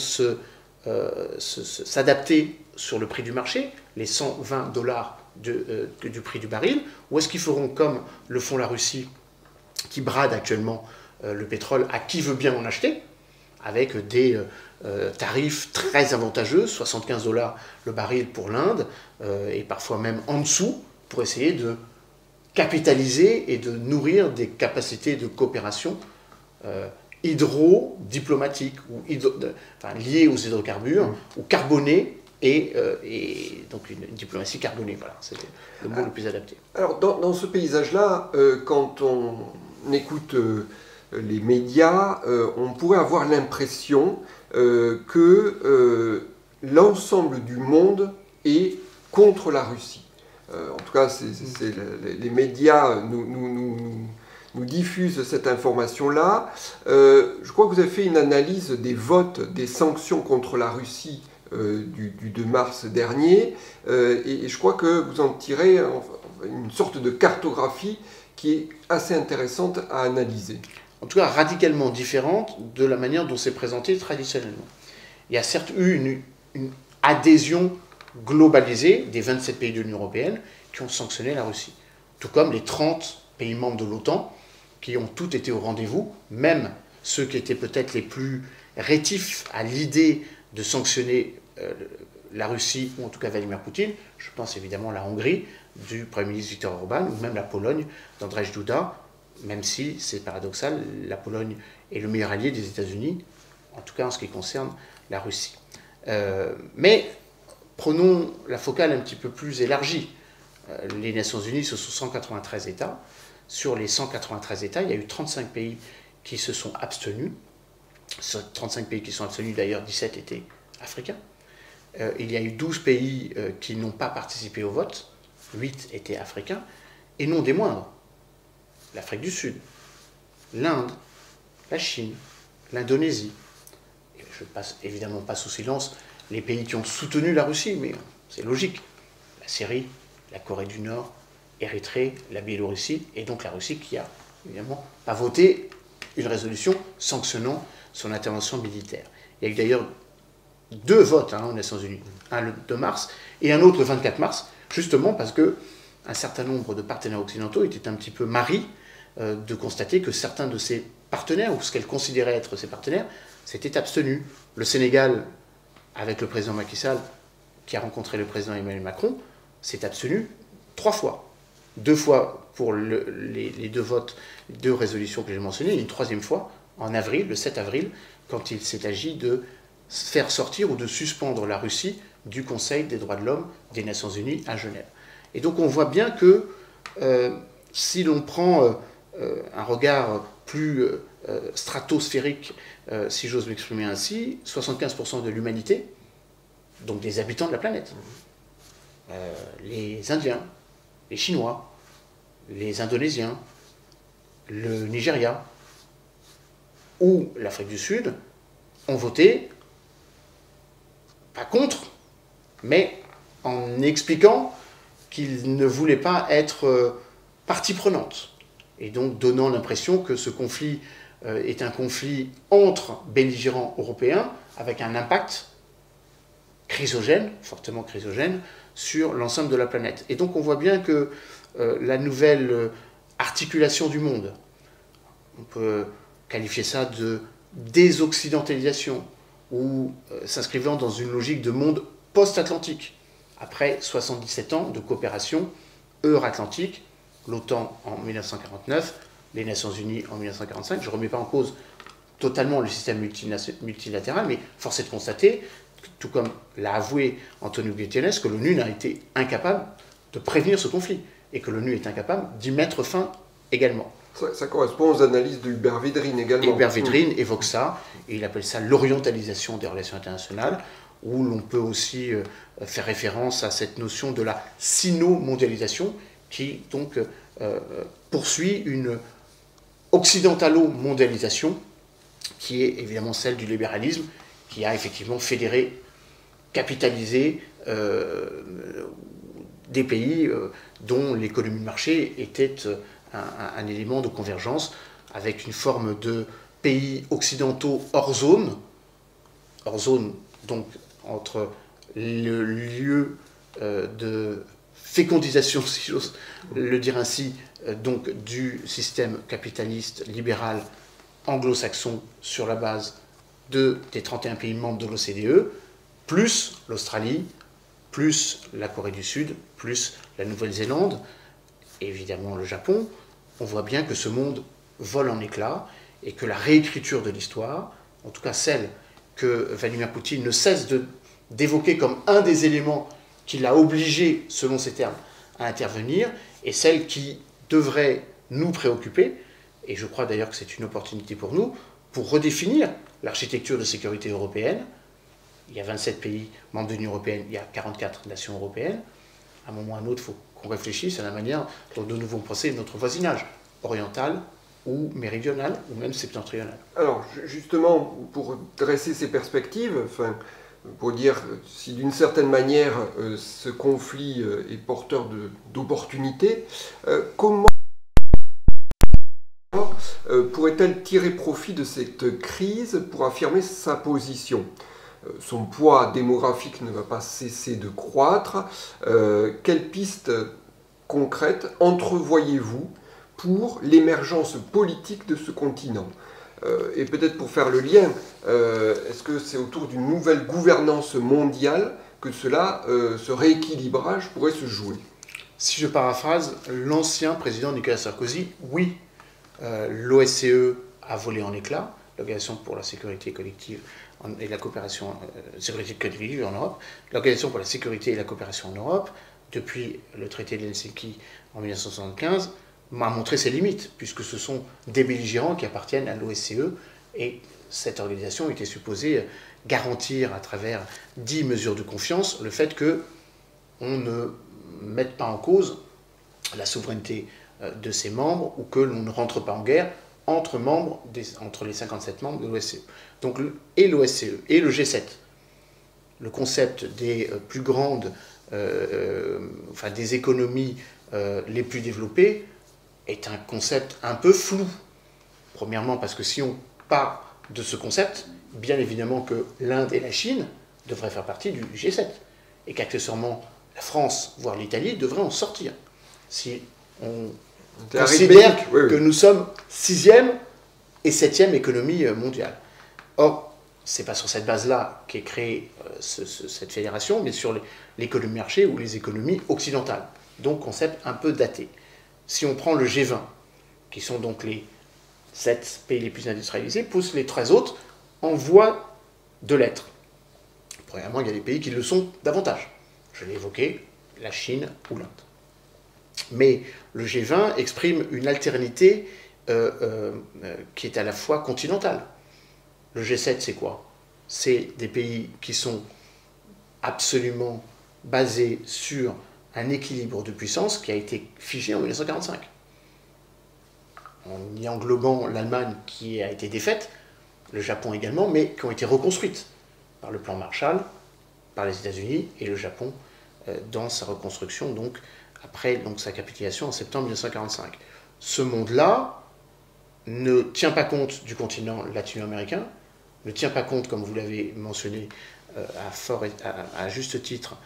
s'adapter sur le prix du marché, les 120 $ du prix du baril, ou est-ce qu'ils feront comme le font la Russie, qui brade actuellement le pétrole à qui veut bien en acheter, avec des tarifs très avantageux, 75 $ le baril pour l'Inde, et parfois même en dessous, pour essayer de capitaliser et de nourrir des capacités de coopération hydro-diplomatiques, ou liées aux hydrocarbures, ou carbonées, et donc une diplomatie carbonée. Voilà, c'était le mot le plus adapté.
Alors, dans ce paysage-là, quand on écoute les médias, on pourrait avoir l'impression que l'ensemble du monde est contre la Russie. En tout cas, les médias nous diffuse cette information-là. Je crois que vous avez fait une analyse des votes des sanctions contre la Russie du 2 mars dernier, et je crois que vous en tirez une sorte de cartographie qui est assez intéressante à analyser.
En tout cas, radicalement différente de la manière dont c'est présenté traditionnellement. Il y a certes eu une adhésion globalisée des 27 pays de l'Union européenne qui ont sanctionné la Russie. Tout comme les 30 pays membres de l'OTAN qui ont tous été au rendez-vous, même ceux qui étaient peut-être les plus rétifs à l'idée de sanctionner la Russie, ou en tout cas Vladimir Poutine. Je pense évidemment à la Hongrie du Premier ministre Viktor Orban, ou même la Pologne d'Andrzej Duda, même si, c'est paradoxal, la Pologne est le meilleur allié des États-Unis, en tout cas en ce qui concerne la Russie. Mais prenons la focale un petit peu plus élargie. Les Nations Unies, ce sont 193 États. Sur les 193 États, il y a eu 35 pays qui se sont abstenus. Ces 35 pays qui sont abstenus, d'ailleurs, 17 étaient africains. Il y a eu 12 pays qui n'ont pas participé au vote. 8 étaient africains. Et non des moindres. L'Afrique du Sud, l'Inde, la Chine, l'Indonésie. Je ne passe évidemment pas sous silence les pays qui ont soutenu la Russie, mais c'est logique. La Syrie, la Corée du Nord, Érythrée, la Biélorussie, et donc la Russie qui a évidemment pas voté une résolution sanctionnant son intervention militaire. Il y a eu d'ailleurs 2 votes aux Nations Unies, un le 2 mars et un autre le 24 mars, justement parce qu'un certain nombre de partenaires occidentaux étaient un petit peu marris de constater que certains de ces partenaires, ou ce qu'elles considéraient être ses partenaires, s'étaient abstenus. Le Sénégal, avec le président Macky Sall, qui a rencontré le président Emmanuel Macron, s'est abstenu 3 fois. 2 fois pour les 2 votes, 2 résolutions que j'ai mentionnées, et une 3e fois en avril, le 7 avril, quand il s'est agi de faire sortir ou de suspendre la Russie du Conseil des droits de l'homme des Nations Unies à Genève. Et donc on voit bien que si l'on prend un regard plus stratosphérique, si j'ose m'exprimer ainsi, 75% de l'humanité, donc des habitants de la planète, les Indiens, les Chinois, les Indonésiens, le Nigeria ou l'Afrique du Sud ont voté, pas contre, mais en expliquant qu'ils ne voulaient pas être partie prenante. Et donc donnant l'impression que ce conflit est un conflit entre belligérants européens avec un impact chrysogène, fortement chrysogène, sur l'ensemble de la planète. Et donc on voit bien que la nouvelle articulation du monde, on peut qualifier ça de désoccidentalisation, ou s'inscrivant dans une logique de monde post-atlantique, après 77 ans de coopération euro-atlantique, l'OTAN en 1949, les Nations Unies en 1945. Je ne remets pas en cause totalement le système multilatéral, mais force est de constater, tout comme l'a avoué Antonio Guterres, que l'ONU n'a été incapable de prévenir ce conflit, et que l'ONU est incapable d'y mettre fin également.
Ça correspond aux analyses de Hubert Védrine également.
Hubert Védrine évoque ça, et il appelle ça l'orientalisation des relations internationales, où l'on peut aussi faire référence à cette notion de la sino-mondialisation, qui donc poursuit une occidentalo-mondialisation, qui est évidemment celle du libéralisme, qui a effectivement fédéré, capitalisé des pays dont l'économie de marché était un élément de convergence, avec une forme de pays occidentaux hors zone donc entre le lieu de fécondisation, si j'ose le dire ainsi, donc du système capitaliste libéral anglo-saxon sur la base des 31 pays membres de l'OCDE, plus l'Australie, plus la Corée du Sud, plus la Nouvelle-Zélande, et évidemment le Japon. On voit bien que ce monde vole en éclats et que la réécriture de l'histoire, en tout cas celle que Vladimir Poutine ne cesse d'évoquer comme un des éléments qui l'a obligé, selon ses termes, à intervenir, est celle qui devrait nous préoccuper, et je crois d'ailleurs que c'est une opportunité pour nous, pour redéfinir l'architecture de sécurité européenne. Il y a 27 pays membres de l'Union européenne, il y a 44 nations européennes. À un moment ou à un autre, il faut qu'on réfléchisse à la manière dont nous devons penser notre voisinage oriental, ou méridionale, ou même septentrionale.
Alors, justement, pour dresser ces perspectives, enfin, pour dire si d'une certaine manière ce conflit est porteur d'opportunités, comment pourrait-elle tirer profit de cette crise pour affirmer sa position ? Son poids démographique ne va pas cesser de croître. Quelles pistes concrètes entrevoyez-vous pour l'émergence politique de ce continent ? Et peut-être pour faire le lien, est-ce que c'est autour d'une nouvelle gouvernance mondiale que ce rééquilibrage pourrait se jouer ?
Si je paraphrase l'ancien président Nicolas Sarkozy, oui, l'OSCE a volé en éclats, l'Organisation pour la sécurité collective et la coopération sécurité collective en Europe, l'Organisation pour la sécurité et la coopération en Europe, depuis le traité de Helsinki en 1975, m'a montré ses limites, puisque ce sont des belligérants qui appartiennent à l'OSCE, et cette organisation était supposée garantir à travers 10 mesures de confiance le fait qu'on ne mette pas en cause la souveraineté de ses membres ou que l'on ne rentre pas en guerre entre les 57 membres de l'OSCE. Donc, et l'OSCE et le G7, le concept des plus grandes, des économies les plus développées, est un concept un peu flou. Premièrement, parce que si on part de ce concept, bien évidemment que l'Inde et la Chine devraient faire partie du G7, et qu'accessoirement la France, voire l'Italie, devraient en sortir. Si on considère que nous sommes 6e et 7e économie mondiale. Or, ce n'est pas sur cette base-là qu'est créée cette fédération, mais sur l'économie marché ou les économies occidentales. Donc, concept un peu daté. Si on prend le G20, qui sont donc les 7 pays les plus industrialisés, poussent les 13 autres en voie de l'être. Premièrement, il y a des pays qui le sont davantage. Je l'ai évoqué, la Chine ou l'Inde. Mais le G20 exprime une alternité qui est à la fois continentale. Le G7, c'est quoi? C'est des pays qui sont absolument basés sur un équilibre de puissance qui a été figé en 1945. En y englobant l'Allemagne qui a été défaite, le Japon également, mais qui ont été reconstruites par le plan Marshall, par les États-Unis et le Japon dans sa reconstruction, donc après sa capitulation en septembre 1945. Ce monde-là ne tient pas compte du continent latino-américain, ne tient pas compte, comme vous l'avez mentionné à juste titre,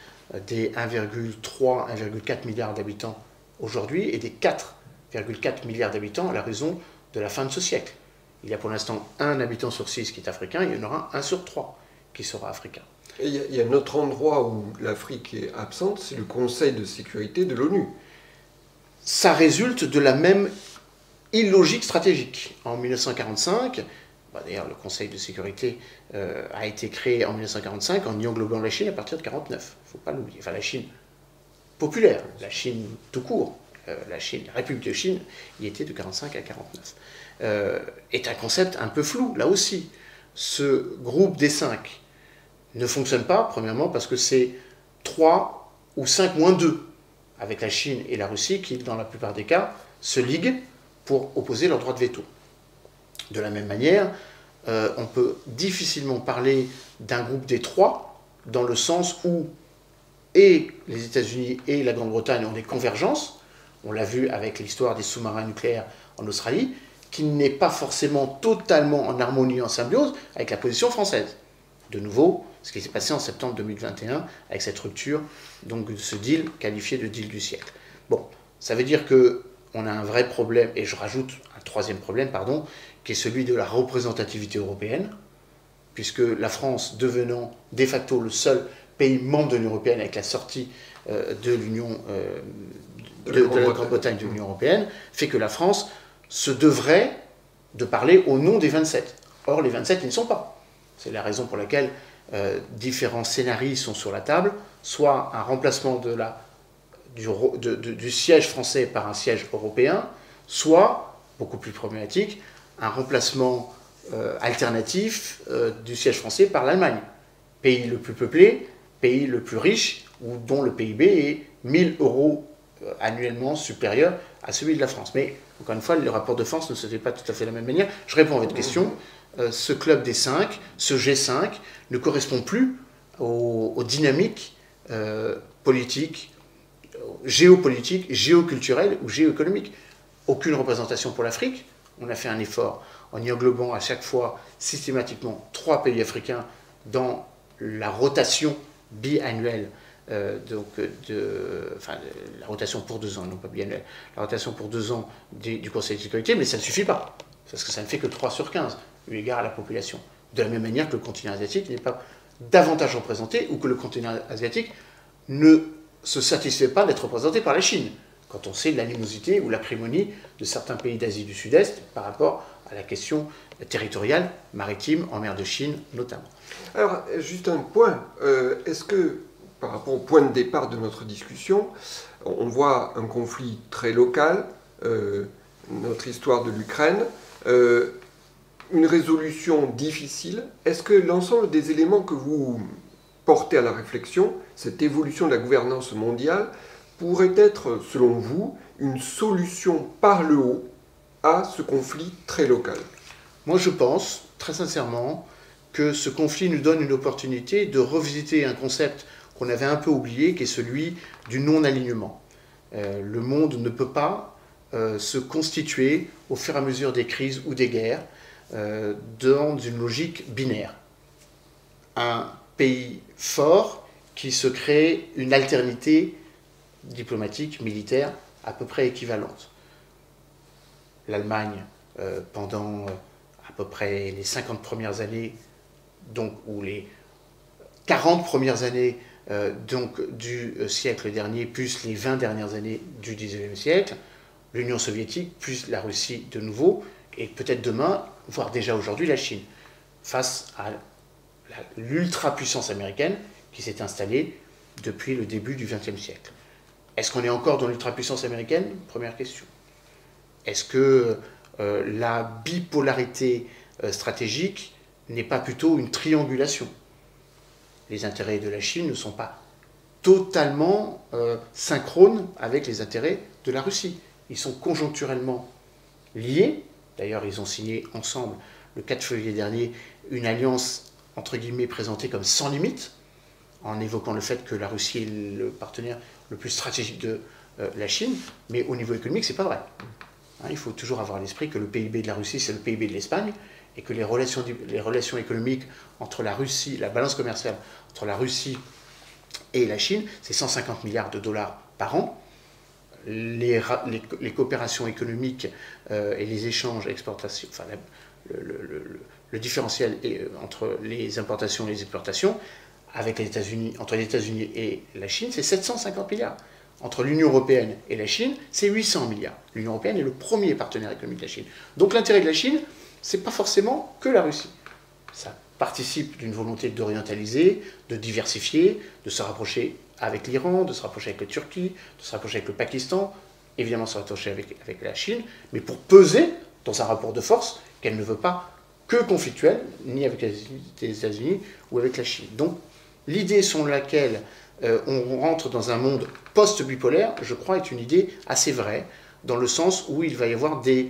des 1,3, 1,4 milliards d'habitants aujourd'hui et des 4,4 milliards d'habitants à la raison de la fin de ce siècle. Il y a pour l'instant 1 habitant sur 6 qui est africain, il y en aura 1 sur 3 qui sera africain.
Et il y a un autre endroit où l'Afrique est absente, c'est le Conseil de sécurité de l'ONU.
Ça résulte de la même illogique stratégique. En 1945, d'ailleurs le Conseil de sécurité a été créé en 1945 en y englobant la Chine à partir de 1949. Il ne faut pas l'oublier. Enfin, la Chine populaire, la Chine tout court, la République de Chine, y était de 1945 à 1949. Est un concept un peu flou, là aussi. Ce groupe des 5 ne fonctionne pas, premièrement, parce que c'est 3 ou 5 moins 2, avec la Chine et la Russie, qui, dans la plupart des cas, se liguent pour opposer leur droit de veto. De la même manière, on peut difficilement parler d'un groupe des 3, dans le sens où et les États-Unis et la Grande-Bretagne ont des convergences, on l'a vu avec l'histoire des sous-marins nucléaires en Australie, qui n'est pas forcément totalement en harmonie, en symbiose avec la position française. De nouveau, ce qui s'est passé en septembre 2021 avec cette rupture, donc ce deal qualifié de deal du siècle. Bon, ça veut dire qu'on a un vrai problème, et je rajoute un troisième problème, qui est celui de la représentativité européenne, puisque la France, devenant de facto le seul pays membre de l'Union européenne avec la sortie de la Grande-Bretagne de l'Union européenne, fait que la France se devrait de parler au nom des 27. Or, les 27 n'y sont pas. C'est la raison pour laquelle différents scénarios sont sur la table, soit un remplacement du siège français par un siège européen, soit, beaucoup plus problématique, un remplacement alternatif du siège français par l'Allemagne, pays le plus peuplé, pays le plus riche, dont le PIB est 1000 euros annuellement supérieur à celui de la France. Mais encore une fois, le rapport de force ne se fait pas tout à fait de la même manière. Je réponds à votre question. Ce club des 5, ce G5, ne correspond plus aux dynamiques politiques, géopolitiques, géoculturelles ou géoéconomiques. Aucune représentation pour l'Afrique. On a fait un effort en y englobant à chaque fois systématiquement 3 pays africains dans la rotation biannuelle, la rotation pour 2 ans, non pas biannuelle, la rotation pour 2 ans du Conseil de sécurité, mais ça ne suffit pas, parce que ça ne fait que 3 sur 15, eu égard à la population. De la même manière que le continent asiatique n'est pas davantage représenté, ou que le continent asiatique ne se satisfait pas d'être représenté par la Chine, quand on sait l'animosité ou l'acrimonie de certains pays d'Asie du Sud-Est par rapport à la question territoriale, maritime, en mer de Chine notamment.
Alors, juste un point. Est-ce que, par rapport au point de départ de notre discussion, on voit un conflit très local, notre histoire de l'Ukraine, une résolution difficile. Est-ce que l'ensemble des éléments que vous portez à la réflexion, cette évolution de la gouvernance mondiale, pourrait être, selon vous, une solution par le haut à ce conflit très local?
Moi, je pense, très sincèrement, que ce conflit nous donne une opportunité de revisiter un concept qu'on avait un peu oublié, qui est celui du non-alignement. Le monde ne peut pas se constituer au fur et à mesure des crises ou des guerres dans une logique binaire. Un pays fort qui se crée une alternité diplomatique, militaire, à peu près équivalente. L'Allemagne, pendant à peu près les 50 premières années, donc, ou les 40 premières années du siècle dernier, plus les 20 dernières années du 19e siècle, l'Union soviétique, plus la Russie de nouveau, et peut-être demain, voire déjà aujourd'hui, la Chine, face à l'ultra-puissance américaine qui s'est installée depuis le début du XXe siècle. Est-ce qu'on est encore dans l'ultra-puissance américaine? Première question. Est-ce que la bipolarité stratégique n'est pas plutôt une triangulation? Les intérêts de la Chine ne sont pas totalement synchrones avec les intérêts de la Russie. Ils sont conjoncturellement liés. D'ailleurs, ils ont signé ensemble, le 4 février dernier, une alliance, entre guillemets, présentée comme sans limite, en évoquant le fait que la Russie est le partenaire le plus stratégique de la Chine, mais au niveau économique, c'est pas vrai. Hein, il faut toujours avoir à l'esprit que le PIB de la Russie, c'est le PIB de l'Espagne, et que les relations économiques entre la Russie, la balance commerciale entre la Russie et la Chine, c'est 150 milliards de dollars par an. Les coopérations économiques et les échanges, exportations, enfin, le différentiel entre les importations et les exportations, avec les États-Unis, entre les États-Unis et la Chine, c'est 750 milliards. Entre l'Union européenne et la Chine, c'est 800 milliards. L'Union européenne est le premier partenaire économique de la Chine. Donc l'intérêt de la Chine, c'est pas forcément que la Russie. Ça participe d'une volonté d'orientaliser, de diversifier, de se rapprocher avec l'Iran, de se rapprocher avec la Turquie, de se rapprocher avec le Pakistan, évidemment se rapprocher avec la Chine, mais pour peser dans un rapport de force qu'elle ne veut pas que conflictuel, ni avec les États-Unis ou avec la Chine. Donc l'idée selon laquelle on rentre dans un monde post-bipolaire, je crois, est une idée assez vraie, dans le sens où il va y avoir des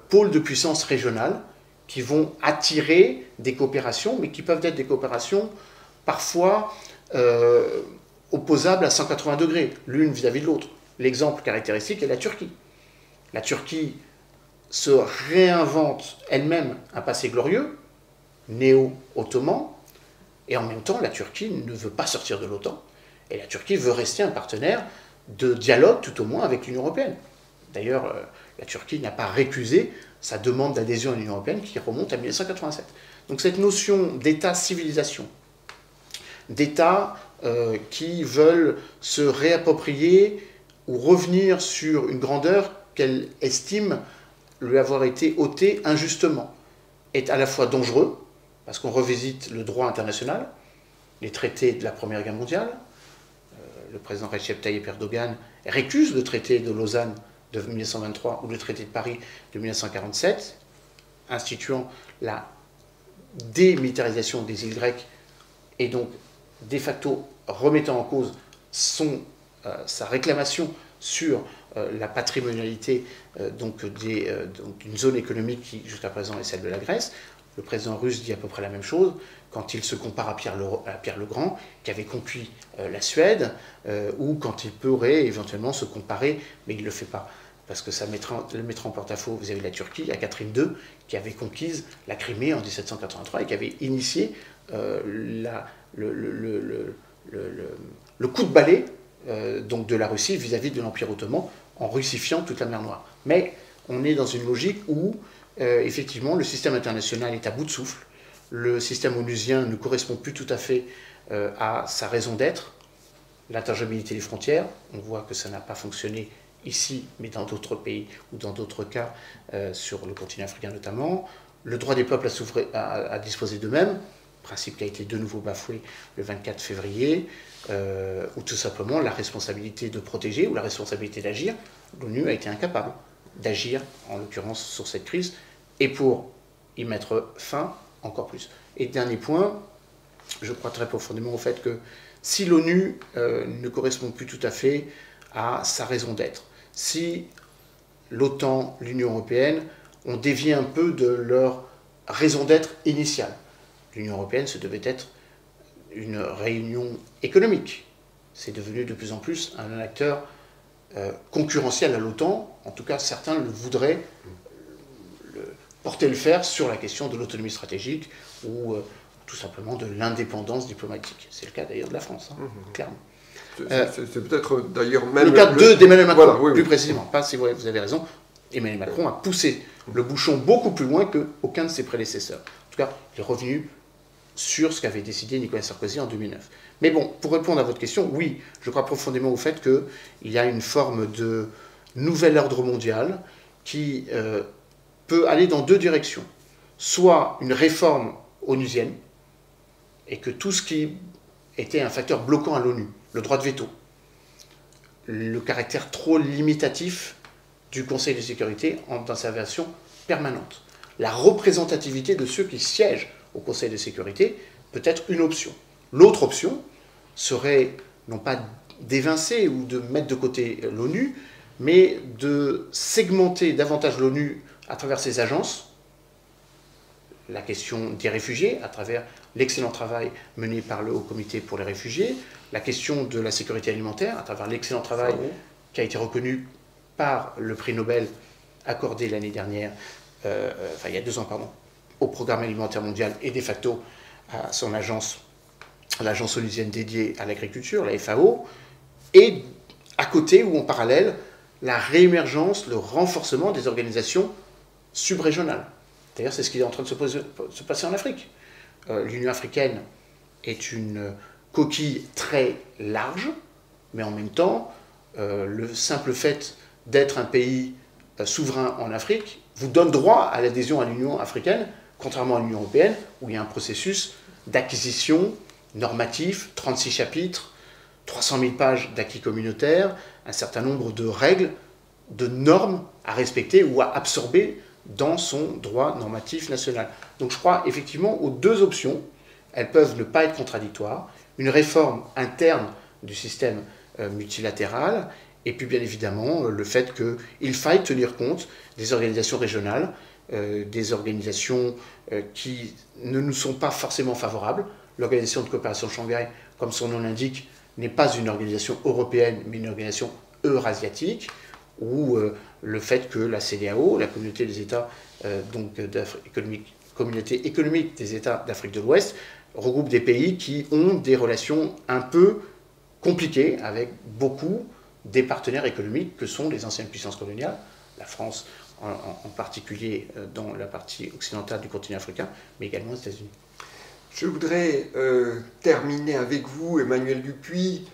pôles de puissance régionales qui vont attirer des coopérations, mais qui peuvent être des coopérations parfois opposables à 180 degrés, l'une vis-à-vis de l'autre. L'exemple caractéristique est la Turquie. La Turquie se réinvente elle-même un passé glorieux, néo-ottoman, et en même temps, la Turquie ne veut pas sortir de l'OTAN, et la Turquie veut rester un partenaire de dialogue, tout au moins, avec l'Union européenne. D'ailleurs, la Turquie n'a pas récusé sa demande d'adhésion à l'Union européenne qui remonte à 1987. Donc cette notion d'État-civilisation, d'États qui veulent se réapproprier ou revenir sur une grandeur qu'elle estime lui avoir été ôtée injustement, est à la fois dangereux, parce qu'on revisite le droit international, les traités de la Première Guerre mondiale. Le président Recep Tayyip Erdogan récuse le traité de Lausanne de 1923 ou le traité de Paris de 1947, instituant la démilitarisation des îles grecques et donc de facto remettant en cause son sa réclamation sur la patrimonialité d'une zone économique qui jusqu'à présent est celle de la Grèce. Le président russe dit à peu près la même chose quand il se compare à Pierre le Grand, qui avait conquis la Suède, ou quand il pourrait éventuellement se comparer, mais il ne le fait pas, parce que ça le mettra en porte-à-faux vis-à-vis de la Turquie, à Catherine II, qui avait conquise la Crimée en 1783 et qui avait initié le coup de balai donc de la Russie vis-à-vis de l'Empire ottoman, en russifiant toute la mer Noire. Mais on est dans une logique où effectivement, le système international est à bout de souffle. Le système onusien ne correspond plus tout à fait à sa raison d'être. L'intangibilité des frontières, on voit que ça n'a pas fonctionné ici, mais dans d'autres pays ou dans d'autres cas, sur le continent africain notamment. Le droit des peuples à disposer d'eux-mêmes, principe qui a été de nouveau bafoué le 24 février, ou tout simplement la responsabilité de protéger ou la responsabilité d'agir. L'ONU a été incapable d'agir, en l'occurrence, sur cette crise, et pour y mettre fin, encore plus. Et dernier point, je crois très profondément au fait que si l'ONU ne correspond plus tout à fait à sa raison d'être, si l'OTAN, l'Union européenne, ont dévié un peu de leur raison d'être initiale. L'Union européenne, ce devait être une réunion économique. C'est devenu de plus en plus un acteur concurrentiel à l'OTAN. En tout cas, certains le voudraient porter le fer sur la question de l'autonomie stratégique ou tout simplement de l'indépendance diplomatique. C'est le cas d'ailleurs de la France, clairement.
C'est peut-être d'ailleurs même...
Le cas d'Emmanuel Macron,
voilà, oui,
plus précisément. Pas, si vous avez raison, Emmanuel Macron a poussé le bouchon beaucoup plus loin qu'aucun de ses prédécesseurs. En tout cas, il est revenu sur ce qu'avait décidé Nicolas Sarkozy en 2009. Mais bon, pour répondre à votre question, oui, je crois profondément au fait qu'il y a une forme de nouvel ordre mondial qui peut aller dans deux directions. Soit une réforme onusienne, et que tout ce qui était un facteur bloquant à l'ONU, le droit de veto, le caractère trop limitatif du Conseil de sécurité dans sa version permanente, la représentativité de ceux qui siègent au Conseil de sécurité peut être une option. L'autre option serait non pas d'évincer ou de mettre de côté l'ONU, mais de segmenter davantage l'ONU à travers ses agences, la question des réfugiés, à travers l'excellent travail mené par le Haut Comité pour les réfugiés, la question de la sécurité alimentaire, à travers l'excellent travail qui a été reconnu par le prix Nobel accordé l'année dernière, il y a 2 ans, pardon, au Programme alimentaire mondial et de facto à son agence, l'agence onusienne dédiée à l'agriculture, la FAO, et à côté ou en parallèle, la réémergence, le renforcement des organisations subrégionales. D'ailleurs, c'est ce qui est en train de se passer en Afrique. L'Union africaine est une coquille très large, mais en même temps, le simple fait d'être un pays souverain en Afrique vous donne droit à l'adhésion à l'Union africaine, contrairement à l'Union européenne, où il y a un processus d'acquisition normatif, 36 chapitres, 300 000 pages d'acquis communautaire, un certain nombre de règles, de normes à respecter ou à absorber dans son droit normatif national. Donc je crois effectivement aux deux options. Elles peuvent ne pas être contradictoires. Une réforme interne du système multilatéral, et puis bien évidemment le fait qu'il faille tenir compte des organisations régionales, des organisations qui ne nous sont pas forcément favorables. L'Organisation de coopération de Shanghai, comme son nom l'indique, n'est pas une organisation européenne, mais une organisation eurasiatique, ou le fait que la CEDEAO, la communauté des États communauté économique des États d'Afrique de l'Ouest, regroupe des pays qui ont des relations un peu compliquées avec beaucoup des partenaires économiques que sont les anciennes puissances coloniales, la France en particulier dans la partie occidentale du continent africain, mais également les États-Unis.
Je voudrais terminer avec vous, Emmanuel Dupuy,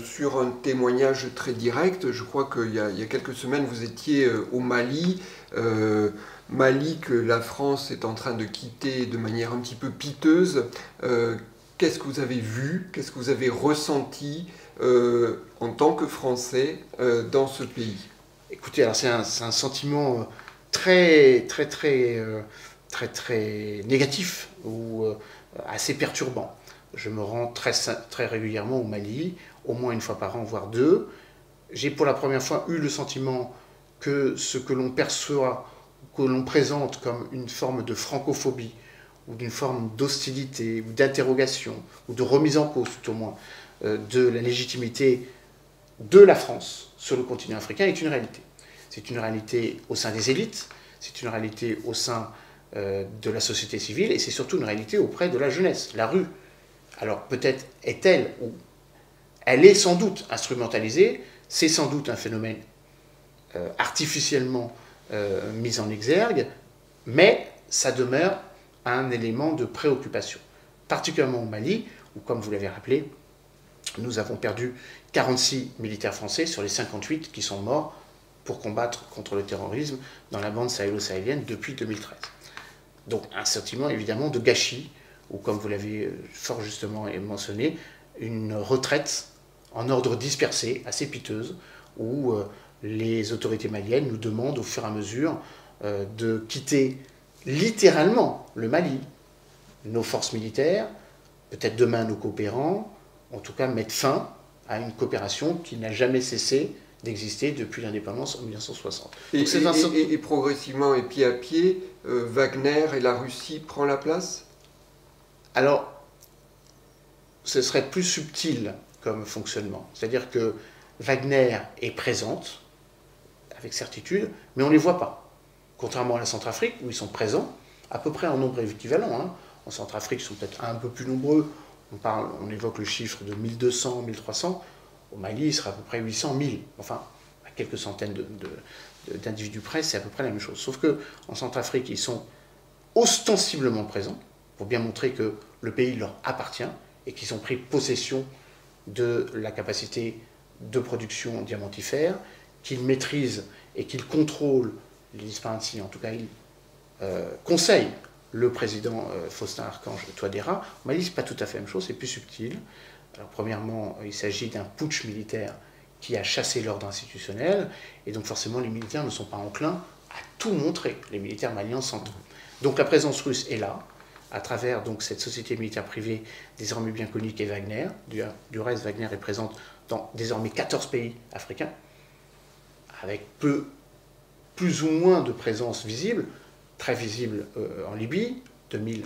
sur un témoignage très direct. Je crois qu'il y a quelques semaines, vous étiez au Mali, Mali que la France est en train de quitter de manière un petit peu piteuse. Qu'est-ce que vous avez vu, qu'est-ce que vous avez ressenti en tant que Français dans ce pays?
Écoutez, alors c'est un sentiment très négatif ou assez perturbant. Je me rends très régulièrement au Mali, au moins une fois par an, voire 2, j'ai pour la première fois eu le sentiment que ce que l'on perçoit, que l'on présente comme une forme de francophobie, ou d'une forme d'hostilité, ou d'interrogation, ou de remise en cause tout au moins, de la légitimité de la France sur le continent africain est une réalité. C'est une réalité au sein des élites, c'est une réalité au sein de la société civile, et c'est surtout une réalité auprès de la jeunesse, la rue. Alors peut-être est-elle, ou elle est sans doute instrumentalisée, c'est sans doute un phénomène artificiellement mis en exergue, mais ça demeure un élément de préoccupation, particulièrement au Mali, où, comme vous l'avez rappelé, nous avons perdu 46 militaires français sur les 58 qui sont morts pour combattre contre le terrorisme dans la bande sahélo-sahélienne depuis 2013. Donc un sentiment évidemment de gâchis, ou comme vous l'avez fort justement mentionné, une retraite en ordre dispersé, assez piteuse, où les autorités maliennes nous demandent au fur et à mesure de quitter littéralement le Mali, nos forces militaires, peut-être demain nos coopérants, en tout cas mettre fin à une coopération qui n'a jamais cessé d'exister depuis l'indépendance en 1960.
Et progressivement et pied à pied, Wagner et la Russie prend la place?
Alors, ce serait plus subtil comme fonctionnement. C'est-à-dire que Wagner est présente, avec certitude, mais on ne les voit pas. Contrairement à la Centrafrique, où ils sont présents, à peu près en nombre équivalent. Hein. En Centrafrique, ils sont peut-être un peu plus nombreux. On évoque le chiffre de 1200, 1300. Au Mali, il sera à peu près 800, 1000. Enfin, à quelques centaines d'individus près, c'est à peu près la même chose. Sauf qu'en Centrafrique, ils sont ostensiblement présents, pour bien montrer que le pays leur appartient et qu'ils ont pris possession de la capacité de production diamantifère, qu'ils maîtrisent et qu'ils contrôlent, les Disparati, en tout cas, ils conseillent le président Faustin Archange Touadéra. Au Mali, ce n'est pas tout à fait la même chose, c'est plus subtil. Alors, premièrement, il s'agit d'un putsch militaire qui a chassé l'ordre institutionnel, et donc forcément, les militaires ne sont pas enclins à tout montrer, les militaires maliens s'entendent. Donc la présence russe est là, à travers donc, cette société militaire privée désormais bien connue qu'est Wagner. Du reste, Wagner est présente dans désormais 14 pays africains, avec plus ou moins de présence visible, très visible en Libye, 2000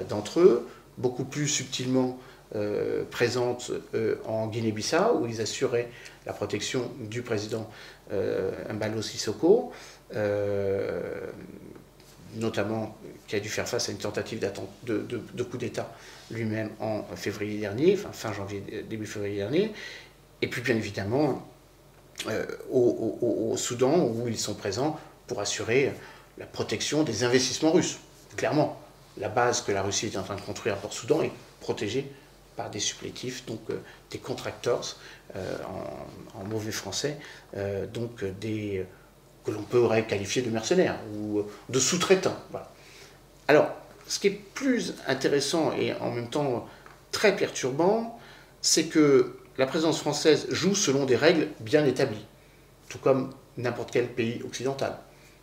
d'entre eux, beaucoup plus subtilement présente en Guinée-Bissau, où ils assuraient la protection du président Embalo Sissoko, notamment qui a dû faire face à une tentative de coup d'État lui-même en février dernier, fin janvier, début février dernier, et puis bien évidemment au Soudan, où ils sont présents pour assurer la protection des investissements russes. Clairement, la base que la Russie est en train de construire à Port-Soudan est protégée par des supplétifs, donc des contractors, en mauvais français, donc que l'on peut qualifier de mercenaires ou de sous-traitants. Voilà. Alors, ce qui est plus intéressant et en même temps très perturbant, c'est que la présence française joue selon des règles bien établies, tout comme n'importe quel pays occidental.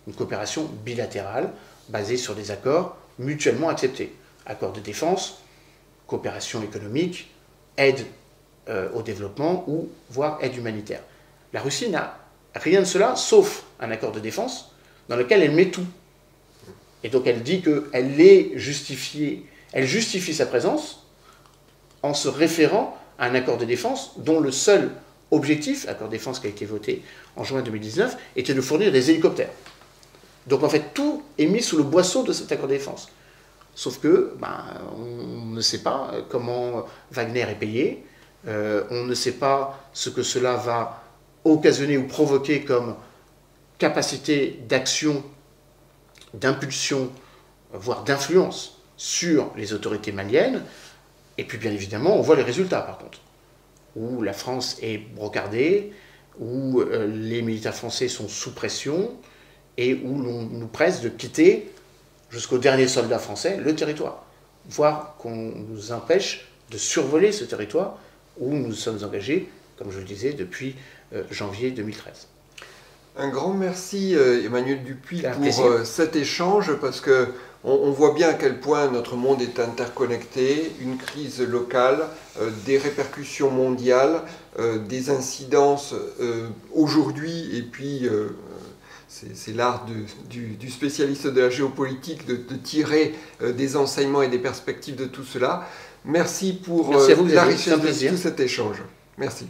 Une coopération bilatérale basée sur des accords mutuellement acceptés. Accords de défense, coopération économique, aide au développement ou voire aide humanitaire. La Russie n'a rien de cela, sauf un accord de défense dans lequel elle met tout. Et donc elle dit qu'elle justifie sa présence en se référant à un accord de défense dont le seul objectif, accord de défense qui a été voté en juin 2019, était de fournir des hélicoptères. Donc en fait, tout est mis sous le boisseau de cet accord de défense. Sauf que, on ne sait pas comment Wagner est payé, on ne sait pas ce que cela va occasionner ou provoquer comme capacité d'action, d'impulsion, voire d'influence sur les autorités maliennes. Et puis bien évidemment, on voit les résultats par contre, où la France est brocardée, où les militaires français sont sous pression, et où l'on nous presse de quitter, jusqu'au dernier soldat français, le territoire, voire qu'on nous empêche de survoler ce territoire où nous sommes engagés, comme je le disais, depuis janvier 2013.
Un grand merci Emmanuel Dupuy pour cet échange, parce que On voit bien à quel point notre monde est interconnecté, une crise locale, des répercussions mondiales, des incidences aujourd'hui, et puis c'est l'art du spécialiste de la géopolitique de tirer des enseignements et des perspectives de tout cela. Merci pour
Merci à vous,
la richesse
c'est un plaisir.
de tout cet échange. Merci.